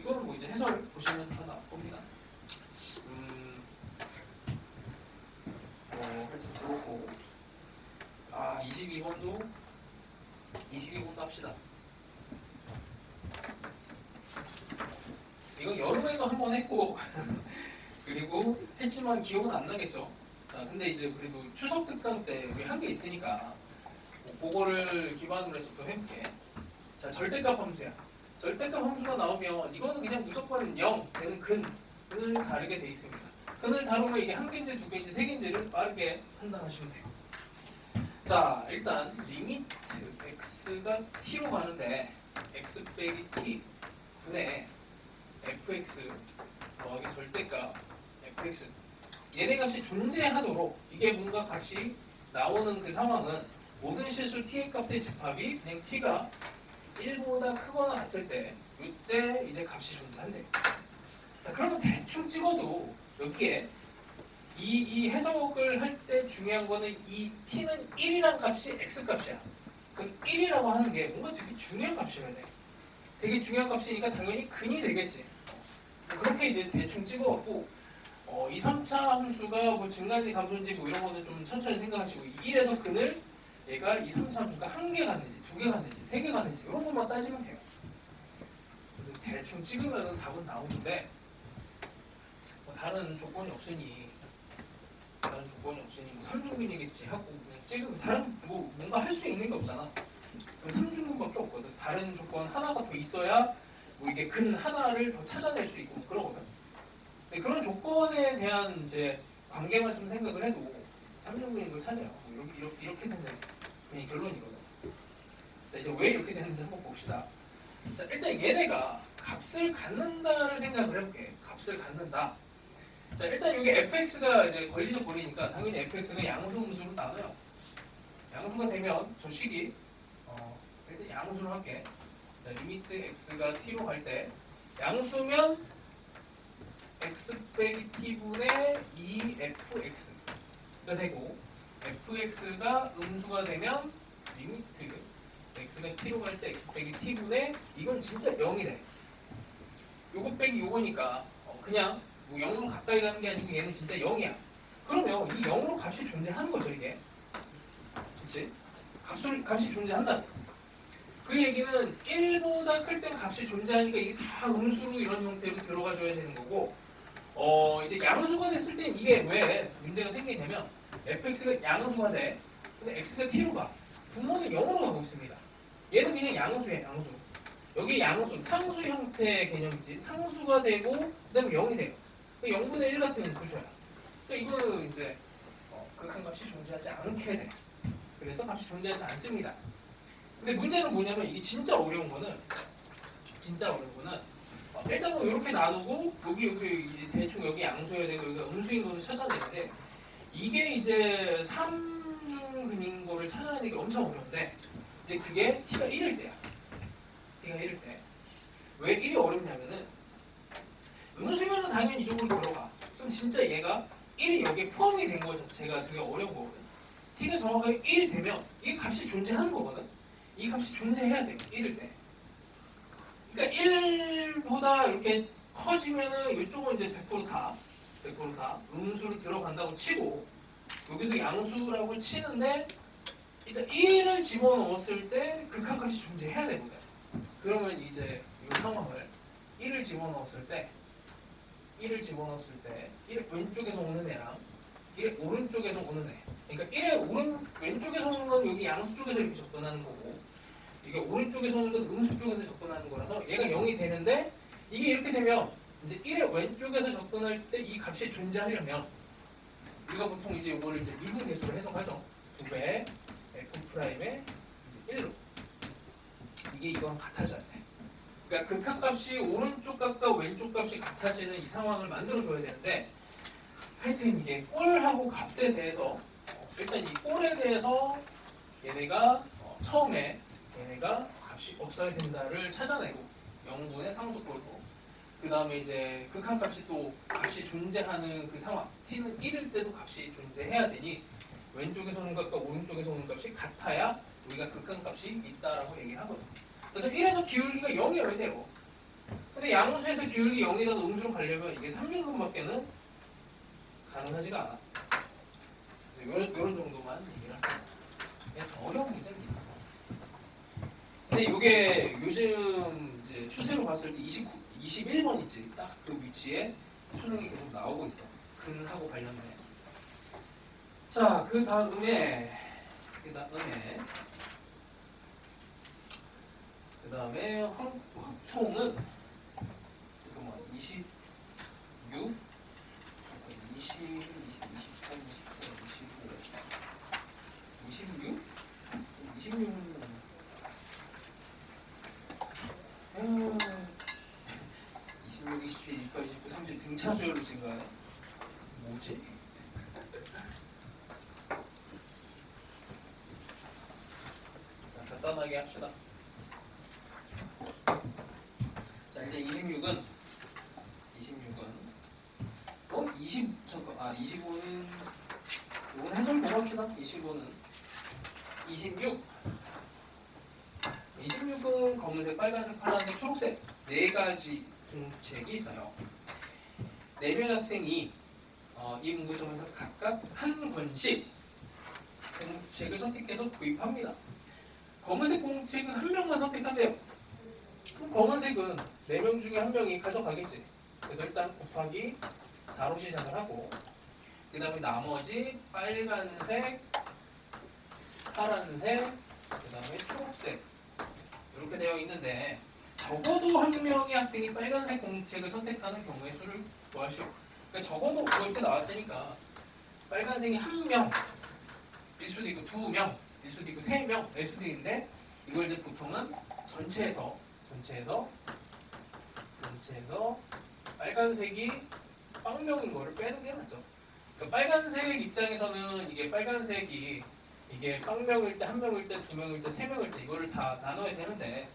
Speaker 1: 이거는 뭐 이제 해설 보시면 다 나올 겁니다. 하여튼 그렇고 22번도 합시다. 이건 여름에도 한 번 했고 그리고 했지만 기억은 안 나겠죠. 자, 근데 이제 그래도 추석 특강 때 우리 한 게 있으니까 그거를 기반으로 해서 또 해볼게. 자, 절대값 함수야. 절대값 함수가 나오면 이거는 그냥 무조건 0 되는 근을 다르게 돼 있습니다. 근을 다루면 이게 한 개인지 두 개인지 세 개인지를 빠르게 판단하시면 돼요. 자, 일단 리미트 x가 t로 가는데 x 빼기 t 분의 fx 더하기 절대값 fx 얘네 값이 존재하도록 이게 뭔가 값이 나오는 그 상황은 모든 실수 t의 값의 집합이 그냥 t가 1보다 크거나 같을 때 이때 이제 값이 존재한대요. 자, 그러면 대충 찍어도 여기에 이 해석을 할 때 중요한 거는 이 t는 1이란 값이 x값이야. 그럼 1이라고 하는 게 뭔가 되게 중요한 값이어야 돼. 되게 중요한 값이니까 당연히 근이 되겠지. 그렇게 이제 대충 찍어갖고 2, 3차 함수가 뭐 증가인지 감소인지 뭐 이런 거는 좀 천천히 생각하시고 1에서 근을 얘가 2, 3차 함수가 1개 갔는지 2개 갔는지 3개 갔는지 이런 것만 따지면 돼요. 대충 찍으면 답은 나오는데 뭐 다른 조건이 없으니 뭐 3중근이겠지 하고 그냥 찍으면 다른 뭐 뭔가 할 수 있는 게 없잖아. 그럼 3중근밖에 없거든. 다른 조건 하나가 더 있어야 뭐 이게 근 하나를 더 찾아낼 수 있고 그러거든. 근데 그런 조건에 대한 이제 관계만 좀 생각을 해도 3중근인 걸 찾아요. 뭐 이렇게 되는 그냥 결론이거든. 자, 이제 왜 이렇게 되는지 한번 봅시다. 자, 일단 얘네가 값을 갖는다를 생각을 해볼게. 값을 갖는다. 자, 일단 여기 fx가 이제 권리적 거리니까 당연히 fx가 양수 음수로 나눠요. 양수가 되면 저 식이 일단 양수로 할게. 자, 리미트 x가 t로 갈 때 양수면 x 빼기 t분의 2fx가 되고 fx가 음수가 되면 리미트 x가 t로 갈 때 x 빼기 t분의 이건 진짜 0이 돼. 요거 빼기 요거니까 그냥 뭐 0으로 가까이 가는 게 아니고 얘는 진짜 0이야. 그러면 이 0으로 값이 존재하는 거죠, 이게. 그치? 값이 존재한다. 그 얘기는 1보다 클 땐 값이 존재하니까 이게 다 음수로 이런 형태로 들어가 줘야 되는 거고 이제 양수가 됐을 땐 이게 왜 문제가 생기냐면 fx가 양수가 돼. 근데 x가 t로 가. 분모는 0으로 가고 있습니다. 얘는 그냥 양수예요, 양수. 여기 양수, 상수 형태의 개념이지. 상수가 되고 그다음에 0이 돼요. 0분의 1 같은 구조야. 이거는 이제 극한 값이 존재하지 않게 돼. 그래서 값이 존재하지 않습니다. 근데 문제는 뭐냐면 이게 진짜 어려운 거는 일단 뭐 이렇게 나누고 여기 대충 여기 양수여야 되고 여기가 음수인 거를 찾아내는데 이게 이제 3중근인 거를 찾아내는 게 엄청 어려운데 이제 그게 t가 1일 때야. t가 1일 때. 왜 1이 어렵냐면은 음수면은 당연히 이쪽으로 들어가. 그럼 진짜 얘가 1이 여기에 포함이 된 거 자체가 되게 어려운 거거든. t가 정확하게 1이 되면 이 값이 존재하는 거거든. 이 값이 존재해야 돼요. 1일 때. 그러니까 1보다 이렇게 커지면은 이쪽은 이제 100% 다 음수로 들어간다고 치고 여기도 양수라고 치는데 일단 1을 집어넣었을 때 극한값이 존재해야 되거든. 그러면 이제 이 상황을 1을 집어넣었을 때 1을 왼쪽에서 오는 애랑 1의 오른쪽에서 오는 애. 그러니까 1의 왼쪽에서 오는 건 여기 양수 쪽에서 이렇게 접근하는 거고 이게 오른쪽에서 오는 건 음수 쪽에서 접근하는 거라서 얘가 0이 되는데 이게 이렇게 되면 이제 1의 왼쪽에서 접근할 때 이 값이 존재하려면 우리가 보통 이제 이거를 이제 미분 계수로 해석하죠. 2배 F'의 1로 이게 이거랑 같아져야 돼. 그러니까 극한값이 오른쪽 값과 왼쪽 값이 같아지는 이 상황을 만들어줘야 되는데 하여튼 이게 꼴하고 값에 대해서 일단 이 꼴에 대해서 얘네가 처음에 얘네가 값이 없어야 된다를 찾아내고 0분의 상수꼴로 그 다음에 이제 극한값이 또 값이 존재하는 그 상황 t는 1일 때도 값이 존재해야 되니 왼쪽에서 오는 값과 오른쪽에서 오는 값이 같아야 우리가 극한값이 있다라고 얘기를 하거든. 그래서 1에서 기울기가 0이어야 돼요. 근데 양수에서 기울기 0이라도 음수로 가려면 이게 3등분밖에는 가능하지가 않아. 그래서 이런 정도만 얘기를 할게요. 어려운 문제입니다. 근데 이게 요즘 이제 추세로 봤을 때 21번 있지. 딱 그 위치에 수능이 계속 나오고 있어. 근하고 관련된. 자, 그 다음에 확통은 잠깐만 26, 20, 23, 24, 25, 26? 26은 26, 27, 28, 29, 30 등차수열로 증가해. 뭐지? 자, 간단하게 합시다. 자, 이제 26은 25는 이건 해설 보고 합시다. 25는 26은 검은색, 빨간색, 파란색, 초록색 네 가지 공책이 있어요. 4명의 학생이 이 문구점에서 각각 한 권씩 공책을 선택해서 구입합니다. 검은색 공책은 한 명만 선택한대요. 그럼 검은색은 4명 중에 한 명이 가져가겠지. 그래서 일단 곱하기 4로 시작을 하고 그 다음에 나머지 빨간색, 파란색, 그 다음에 초록색 이렇게 되어 있는데 적어도 한 명의 학생이 빨간색 공책을 선택하는 경우의 수를 구하시오. 그러니까 적어도 이렇게 나왔으니까 빨간색이 한 명일 수도 있고 2명일 수도 있고 3명일 수도 있는데 이걸 이제 보통은 전체에서 빨간색이 빵명인 거를 빼는 게 낫죠. 그러니까 빨간색 입장에서는 이게 빨간색이 이게 빵명일 때, 한 명일 때, 2명일 때, 3명일 때 이거를 다 나눠야 되는데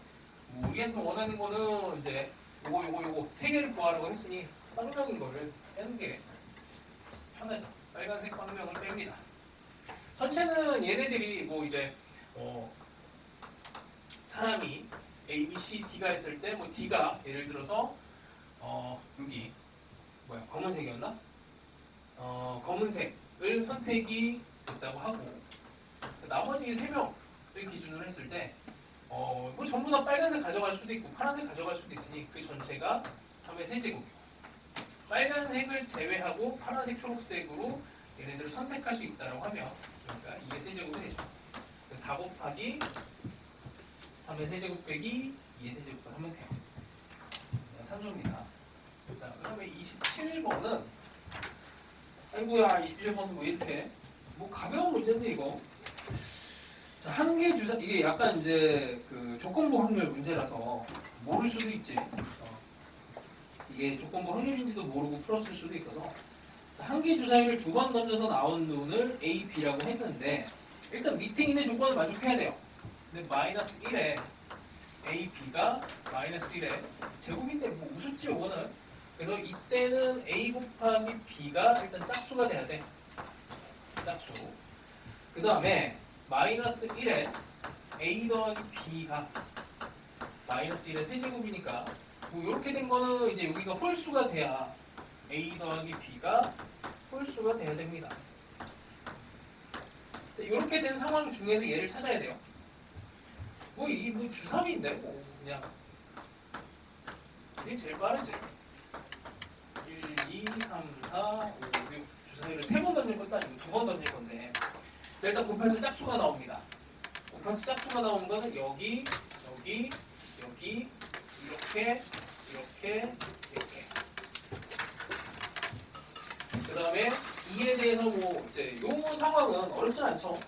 Speaker 1: 뭐 우리한테 원하는 거는 이제 요거 3개를 구하라고 했으니 빵명인 거를 빼는 게 편하죠. 빨간색 빵명을 뺍니다. 전체는 얘네들이 뭐 이제 사람이 A, B, C, D가 있을 때 뭐 D가 예를 들어서 여기 검은색이었나? 검은색을 선택이 됐다고 하고 나머지 3명을 기준으로 했을 때 뭐 전부 다 빨간색 가져갈 수도 있고 파란색 가져갈 수도 있으니 그 전체가 3의 세제곱이고 빨간색을 제외하고 파란색, 초록색으로 얘네들을 선택할 수 있다고 하면 그러니까 2의 세제곱이 되죠. 4 곱하기 3의 세제곱 빼기 2의 세제곱을 하면 돼요. 산수입니다. 자, 그 다음에 27번은 아이고야 27번은 왜 이렇게 뭐 가벼운 문제인데 이거 자, 한계 주사 이게 약간 이제 그 조건부 확률 문제라서 모를 수도 있지. 이게 조건부 확률인지도 모르고 풀었을 수도 있어서 자, 한계 주사위를 2번 던져서 나온 눈을 A, B라고 했는데 일단 밑에 있는 조건을 만족해야 돼요. 근데 마이너스 1에 A, B가 마이너스 1에 제곱인데 뭐 우습지 이거는 그래서 이때는 a 곱하기 b가 일단 짝수가 돼야 돼. 짝수. 그 다음에 마이너스 1에 a 더하기 b가 마이너스 1의 세제곱이니까 뭐 이렇게 된 거는 이제 여기가 홀수가 돼야 a 더하기 b가 홀수가 돼야 됩니다. 이렇게 된 상황 중에서 얘를 찾아야 돼요. 뭐 이게 뭐 주3인데 뭐 그냥 이게 제일 빠르지. 1, 2, 3, 4, 5, 6 주사위를 3번 던질 것도 아니고 2번 던질 건데 일단 곱해서 짝수가 나옵니다. 곱해서 짝수가 나오는 거는 여기, 여기, 여기, 이렇게, 이렇게, 이렇게. 그 다음에 이에 대해서 뭐 이제 요 상황은 어렵진 않죠.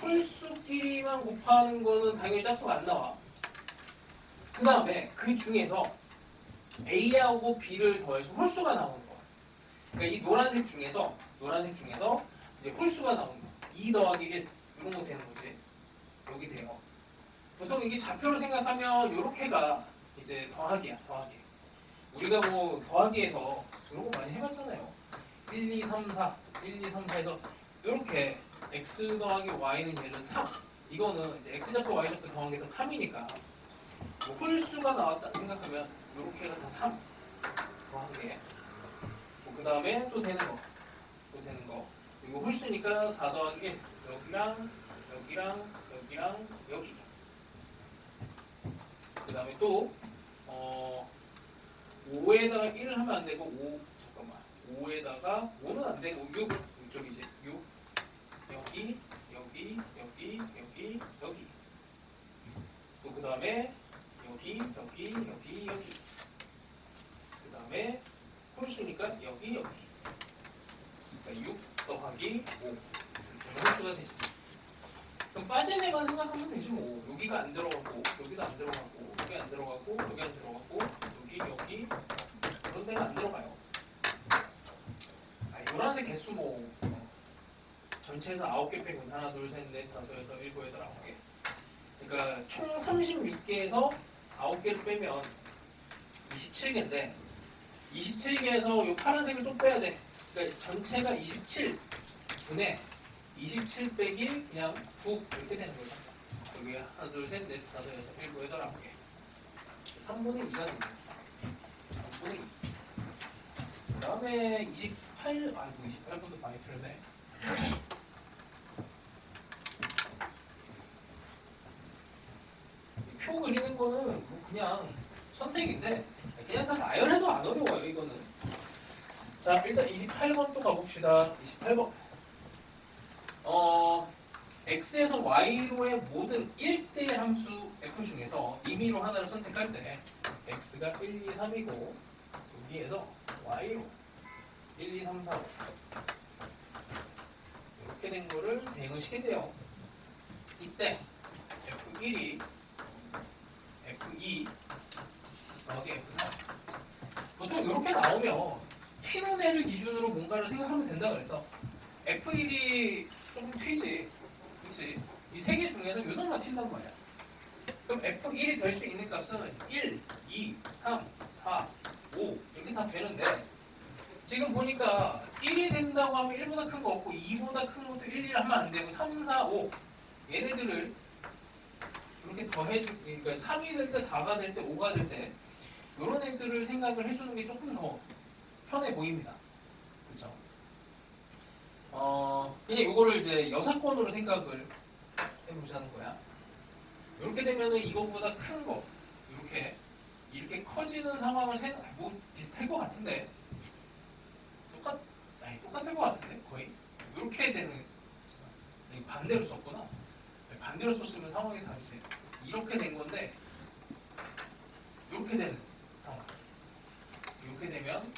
Speaker 1: 홀수끼리만 곱하는 거는 당연히 짝수가 안 나와. 그 다음에 그 중에서 A하고 B를 더해서 홀수가 나오는 거야. 그러니까 이 노란색 중에서 이제 홀수가 나오는 거야. 2 더하기 1 이런 거 되는 거지. 여기 돼요. 보통 이게 좌표로 생각하면 요렇게가 이제 더하기야, 더하기. 우리가 뭐 더하기에서 이런 거 많이 해봤잖아요. 1, 2, 3, 4, 1, 2, 3, 4에서 이렇게 x 더하기 y는 얘는 3. 이거는 이제 x좌표 y좌표 더한 게 다 3이니까 뭐 홀수가 나왔다 생각하면 이렇게가 다 3 더한 게. 뭐 그 다음에 또 되는 거. 또 되는 거. 이거 홀수니까 4 더하기 1. 여기랑 여기랑 여기랑 여기. 그 다음에 또 5에다가 1을 하면 안 되고 5에다가 5는 안 되고 6 이쪽이지. 6 여기 여기 여기 여기 여기. 또 그 다음에 여기 여기 여기 여기. 그 다음에 홀수니까 여기 여기. 그러니까 6 더하기 5 이렇게 홀수가 되지. 그럼 빠진 애만 생각하면 되지 뭐. 여기가 안 들어가고 여기도 안 들어가고 여기 안 들어가고 여기 안 들어가고 여기 그런 데가 안 들어가요. 노란색 개수 뭐 전체에서 9개 빼고 하나 둘 셋 넷 다섯 여섯 일곱 여덟 9개. 그러니까 총 36개에서 9개를 빼면 27개인데 27개에서 이 파란색을 또 빼야 돼. 그러니까 전체가 27분에 27 빼기 그냥 9 이렇게 되는 거죠. 여기 하나 둘 셋 넷 다섯 여섯 일곱 여덟 9개. 3분의 2가 됩니다. 3분의 2. 그 다음에 28, 아이고 28분도 많이 틀렸네. 표 그리는 거는 뭐 그냥 선택인데 그냥 다 나열해도 안 어려워요 이거는. 자 일단 28번 또 가봅시다. 28번 x에서 y로의 모든 1대1 함수 f 중에서 임의로 하나를 선택할 때 x가 1, 2, 3이고 여기에서 y로 1, 2, 3, 4, 5 이렇게 된 거를 대응을 시킨대요. 이때 f1이 f2 더하기 f3 보통 이렇게 나오면 튀는 애를 기준으로 뭔가를 생각하면 된다 그래서 f1이 조금 튀지 그치? 이 세 개 중에서 요 놈만 튄단 말이야. 그럼 f1이 될 수 있는 값은 1, 2, 3, 4, 5 이렇게 다 되는데 지금 보니까 1이 된다고 하면 1보다 큰 거 없고 2보다 큰 것도 1, 2를 하면 안 되고 3, 4, 5 얘네들을 이렇게 더해주 그러니까 3이 될 때 4가 될 때 5가 될 때 이런 애들을 생각을 해주는 게 조금 더 편해 보입니다. 그렇죠? 그냥 이거를 이제 여사건으로 생각을 해보자는 거야. 이렇게 되면은 이거보다 큰 거 이렇게 커지는 상황을 뭐 비슷할 것 같은데 똑같을 것 같은데 거의 이렇게 되는 반대로 썼구나. 반대로 썼으면 상황이 다르지. 이렇게 된 건데 이렇게 되는 상황. 이렇게 되면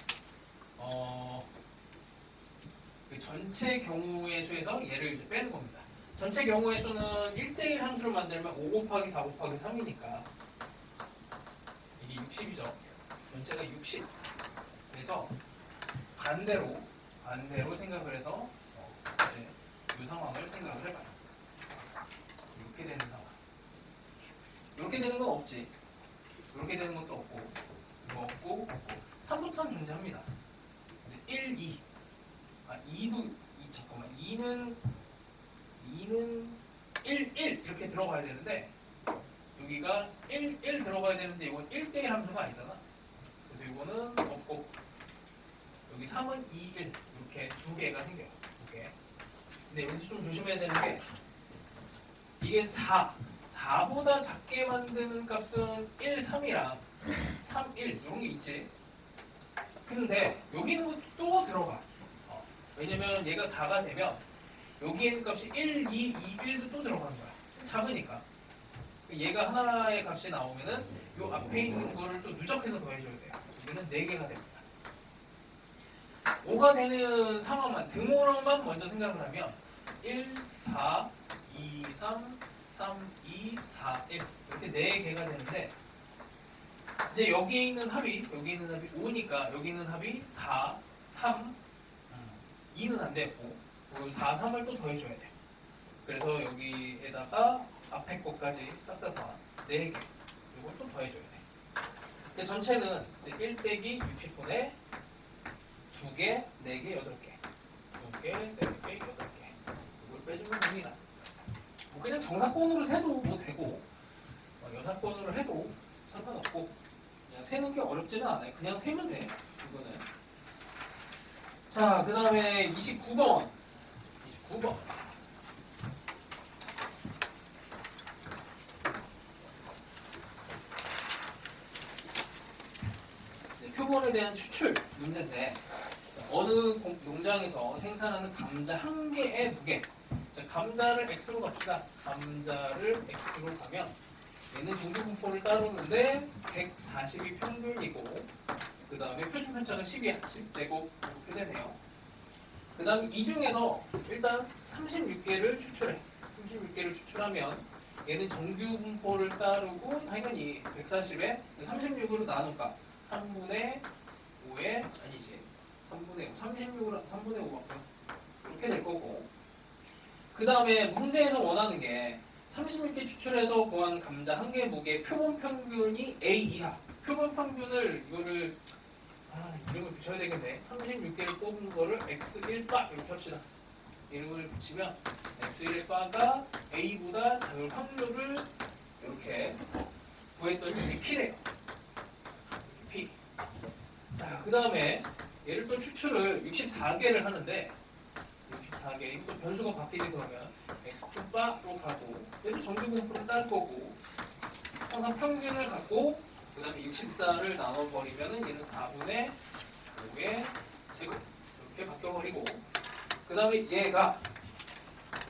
Speaker 1: 그 전체 경우의 수에서 얘를 이제 빼는 겁니다. 전체 경우의 수는 1대1 함수를 만들면 5 곱하기 4 곱하기 3이니까 이게 60이죠. 전체가 60. 그래서 반대로 생각을 해서 이제 이 상황을 생각을 해봐요. 이렇게 되는 상황. 이렇게 되는 건 없지. 이렇게 되는 것도 없고 없고 3부터는 존재합니다. 이제 1, 2. 2도 잠깐만. 2는 1 이렇게 들어가야 되는데 여기가 1 들어가야 되는데 이건 1대1 함수가 아니잖아. 그래서 이거는 없고 여기 3은 2, 1 이렇게 두 개가 생겨요. 두 개. 근데 여기서 좀 조심해야 되는 게 이게 4보다 작게 만드는 값은 1, 3이랑 3, 1 이런 게 있지. 근데 여기 있는 것도 또 들어가. 왜냐면 얘가 4가 되면 여기에 있는 값이 1, 2, 2, 1도 또 들어가는 거야. 작으니까. 얘가 하나의 값이 나오면은 요 앞에 있는 거를 또 누적해서 더해줘야 돼요. 이거는 4개가 됩니다. 5가 되는 상황만, 등호로만 먼저 생각을 하면 1, 4, 2, 3, 3, 2, 4, 1 이렇게 4개가 되는데 이제 여기에 있는 합이 5니까 여기 있는 합이 4, 3, 2는 안 되고 4, 3을 또 더해줘야 돼. 그래서 여기에다가 앞에 것까지 싹 다 더한 4개 이걸 또 더해줘야 돼. 근데 전체는 이제 1 빼기 60분의 2개, 4개, 8개 2개, 4개, 8개 이걸 빼주면 됩니다. 뭐 그냥 정사건으로 세도 뭐 되고 여사건으로 해도 상관없고 그냥 세는 게 어렵지는 않아요. 그냥 세면 돼. 이거는. 자, 그 다음에 29번. 표본에 대한 추출 문제인데 어느 농장에서 생산하는 감자 한 개의 무게. 자, 감자를 X로 갑시다. 감자를 X로 가면 얘는 중류분포를 따르는데 140이 평균이고 그 다음에 표준 편차가 10이야. 10제곱 이렇게 되네요. 그 다음에 이 중에서 일단 36개를 추출해. 36개를 추출하면 얘는 정규 분포를 따르고 당연히 140에 36으로 나눌까? 3분의 5에 아니지 3분의 5 36으로 3분의 5 맞고 이렇게 될 거고 그 다음에 문제에서 원하는 게 36개 추출해서 구한 감자 한 개 무게 표본 평균이 A 이하 표본 평균을 이거를 이름을 붙여야 되겠네. 36개를 뽑은 거를 X1바 이렇게 합시다. 이름을 붙이면 X1바가 A보다 작을 확률을 이렇게 구했더니 이게 P래요. 이렇게 P. 자, 그 다음에 얘를 또 추출을 64개를 하는데 64개, 이것도 변수가 바뀌게 되면 X2바로 가고 얘도 정규 분포를 딸 거고 항상 평균을 갖고 그 다음에 64를 나눠버리면은 얘는 4분의 5의 제곱 이렇게 바뀌어버리고 그 다음에 얘가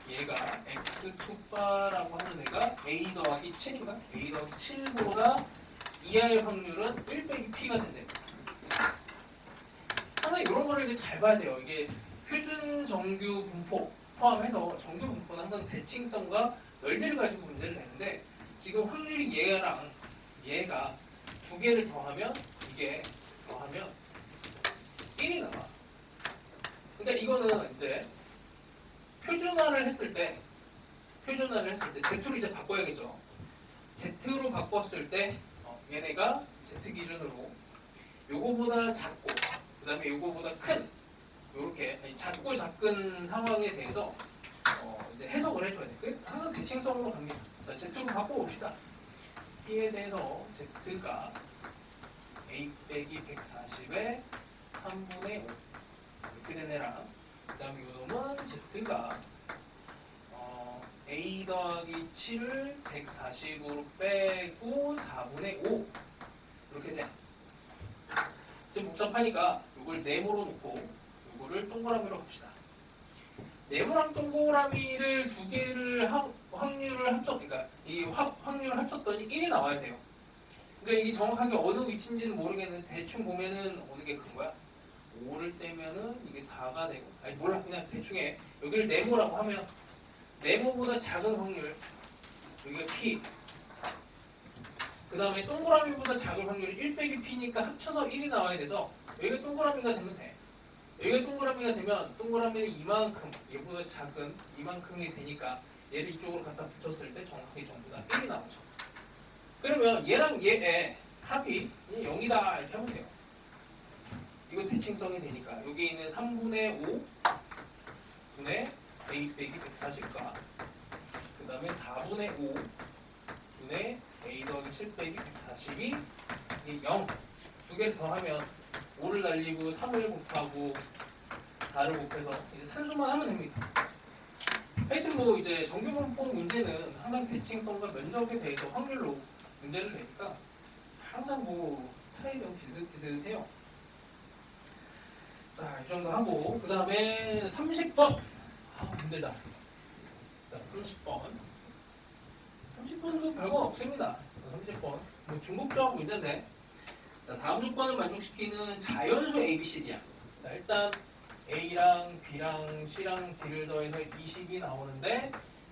Speaker 1: X2바라고 하는 애가 A 더하기 7인가? A 더하기 7보다 이하의 확률은 1 빼기 P가 된답니다. 항상 이런 거를 이제 잘 봐야 돼요. 이게 표준 정규 분포 포함해서 정규 분포는 항상 대칭성과 넓이를 가지고 문제를 내는데 지금 확률이 얘가 두 개를 더하면 이게 더하면 1이 나와. 그러니까 이거는 이제 표준화를 했을 때 Z로 이제 바꿔야겠죠. Z로 바꿨을 때 얘네가 Z 기준으로 요거보다 작고 그 다음에 요거보다 큰 요렇게 작고 작은 상황에 대해서 이제 해석을 해줘야 돼. 그래서 항상 대칭성으로 갑니다. 자, Z로 바꿔봅시다. P에 대해서 Z가 A 빼기 140에 3분의 5 이렇게 된 애랑 그 다음에 요놈은 Z가 A 더하기 7을 140으로 빼고 4분의 5 이렇게 돼. 지금 복잡하니까 이걸 네모로 놓고 이거를 동그라미로 합시다. 네모랑 동그라미를 두 개를 확률을 그러니까 이 확률을 합쳤더니 1이 나와야 돼요. 그러니까 이게 정확하게 어느 위치인지는 모르겠는데 대충 보면은 어느 게 큰 거야? 5를 떼면은 이게 4가 되고 아니 몰라 그냥 대충 해. 여기를 네모라고 하면 네모보다 작은 확률 여기가 P 그 다음에 동그라미보다 작은 확률이 1 빼기 P니까 합쳐서 1이 나와야 돼서 여기가 동그라미가 되면 돼. 여기가 동그라미가 되면 동그라미는 이만큼 얘보다 작은 이만큼이 되니까 얘를 이쪽으로 갖다 붙였을 때 정확하게 전부 다 1이 나오죠. 그러면 얘랑 얘에 합이 0이다 이렇게 하면 돼요. 이거 대칭성이 되니까 여기 있는 3분의 5 분의 a 빼기 140과 그 다음에 4분의 5 분의 a 더하기 7 빼기 140이 0. 두 개를 더하면 5를 날리고 3을 곱하고 4를 곱해서 이제 산수만 하면 됩니다. 하여튼 뭐 이제 정규분법 문제는 항상 대칭성과 면적에 대해서 확률로 문제를 내니까 항상 뭐 스타일은 비슷비슷해요. 자, 이 정도 하고 그 다음에 30번. 아, 힘들다. 자, 30번. 30번도 별건 없습니다. 30번. 뭐 중복조합 문제인데. 자, 다음 조건을 만족시키는 자연수 ABCD야. 자, 일단 A랑 B랑 C랑 D를 더해서 20이 나오는데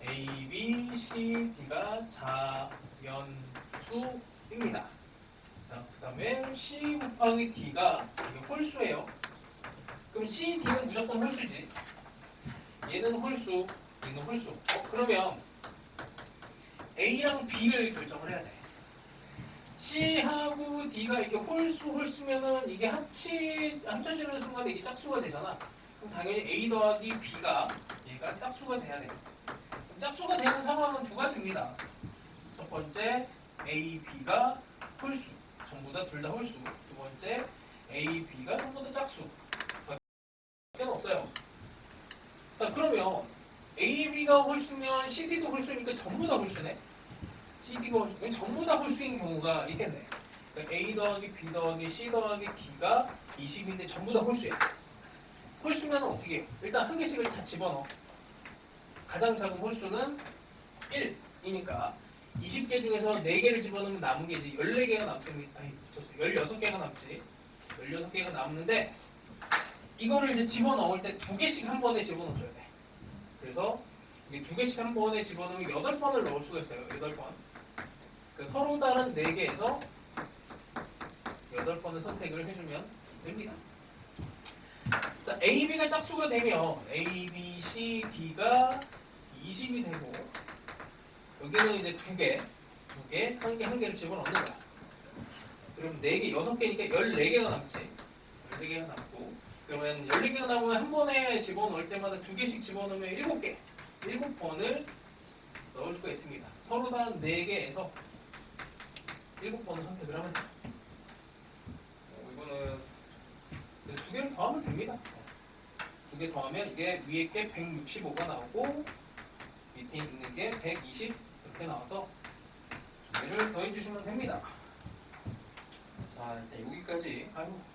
Speaker 1: A, B, C, D가 자연수입니다. 자, 그 다음에 C 곱하기 D가 이게 홀수예요. 그럼 C, D는 무조건 홀수지. 얘는 홀수, 얘는 홀수. 그러면 A랑 B를 결정을 해야 돼. C하고 D가 이렇게 홀수면은 이게 합쳐지는 순간에 이게 짝수가 되잖아. 그럼 당연히 A 더하기 B가 얘가 짝수가 돼야 돼. 짝수가 되는 상황은 두 가지입니다. 첫 번째, A, B가 홀수. 전부 다 둘 다 홀수. 두 번째, A, B가 전부 다 짝수. 밖에 없어요. 자, 그러면 A, B가 홀수면 CD도 홀수니까 전부 다 홀수네. CD가 홀수, 전부 다 홀수인 경우가 있겠네. 그러니까 A 더하기 B 더하기 C 더하기 D가 20인데 전부 다 홀수야. 홀수면 어떻게 해요? 일단 한 개씩을 다 집어넣어. 가장 작은 홀수는 1이니까 20개 중에서 4개를 집어넣으면 남은 게 이제 14개가 남습니다. 아니, 붙였어요. 16개가 남지. 16개가 남는데 이거를 이제 집어넣을 때 2개씩 한 번에 집어넣어줘야 돼. 그래서 이게 2개씩 한 번에 집어넣으면 8번을 넣을 수가 있어요. 8번. 서로 다른 4개에서 8번을 선택을 해주면 됩니다. 자, A, B가 짝수가 되면 A, B, C, D가 20이 되고 여기는 이제 2개, 한 개를 집어넣는 거야. 그럼 4개, 6개니까 14개가 남지. 14개가 남고 그러면 14개가 남으면 한 번에 집어넣을 때마다 2개씩 집어넣으면 7개, 7번을 넣을 수가 있습니다. 서로 다른 4개에서 7번을 선택을 하면 돼요. 이거는 그래서 2개를 더하면 됩니다. 2개 더하면 이게 위에 게 165가 나오고 밑에 있는 게 120 이렇게 나와서 2개를 더해주시면 됩니다. 자, 일단 여기까지. 아이고.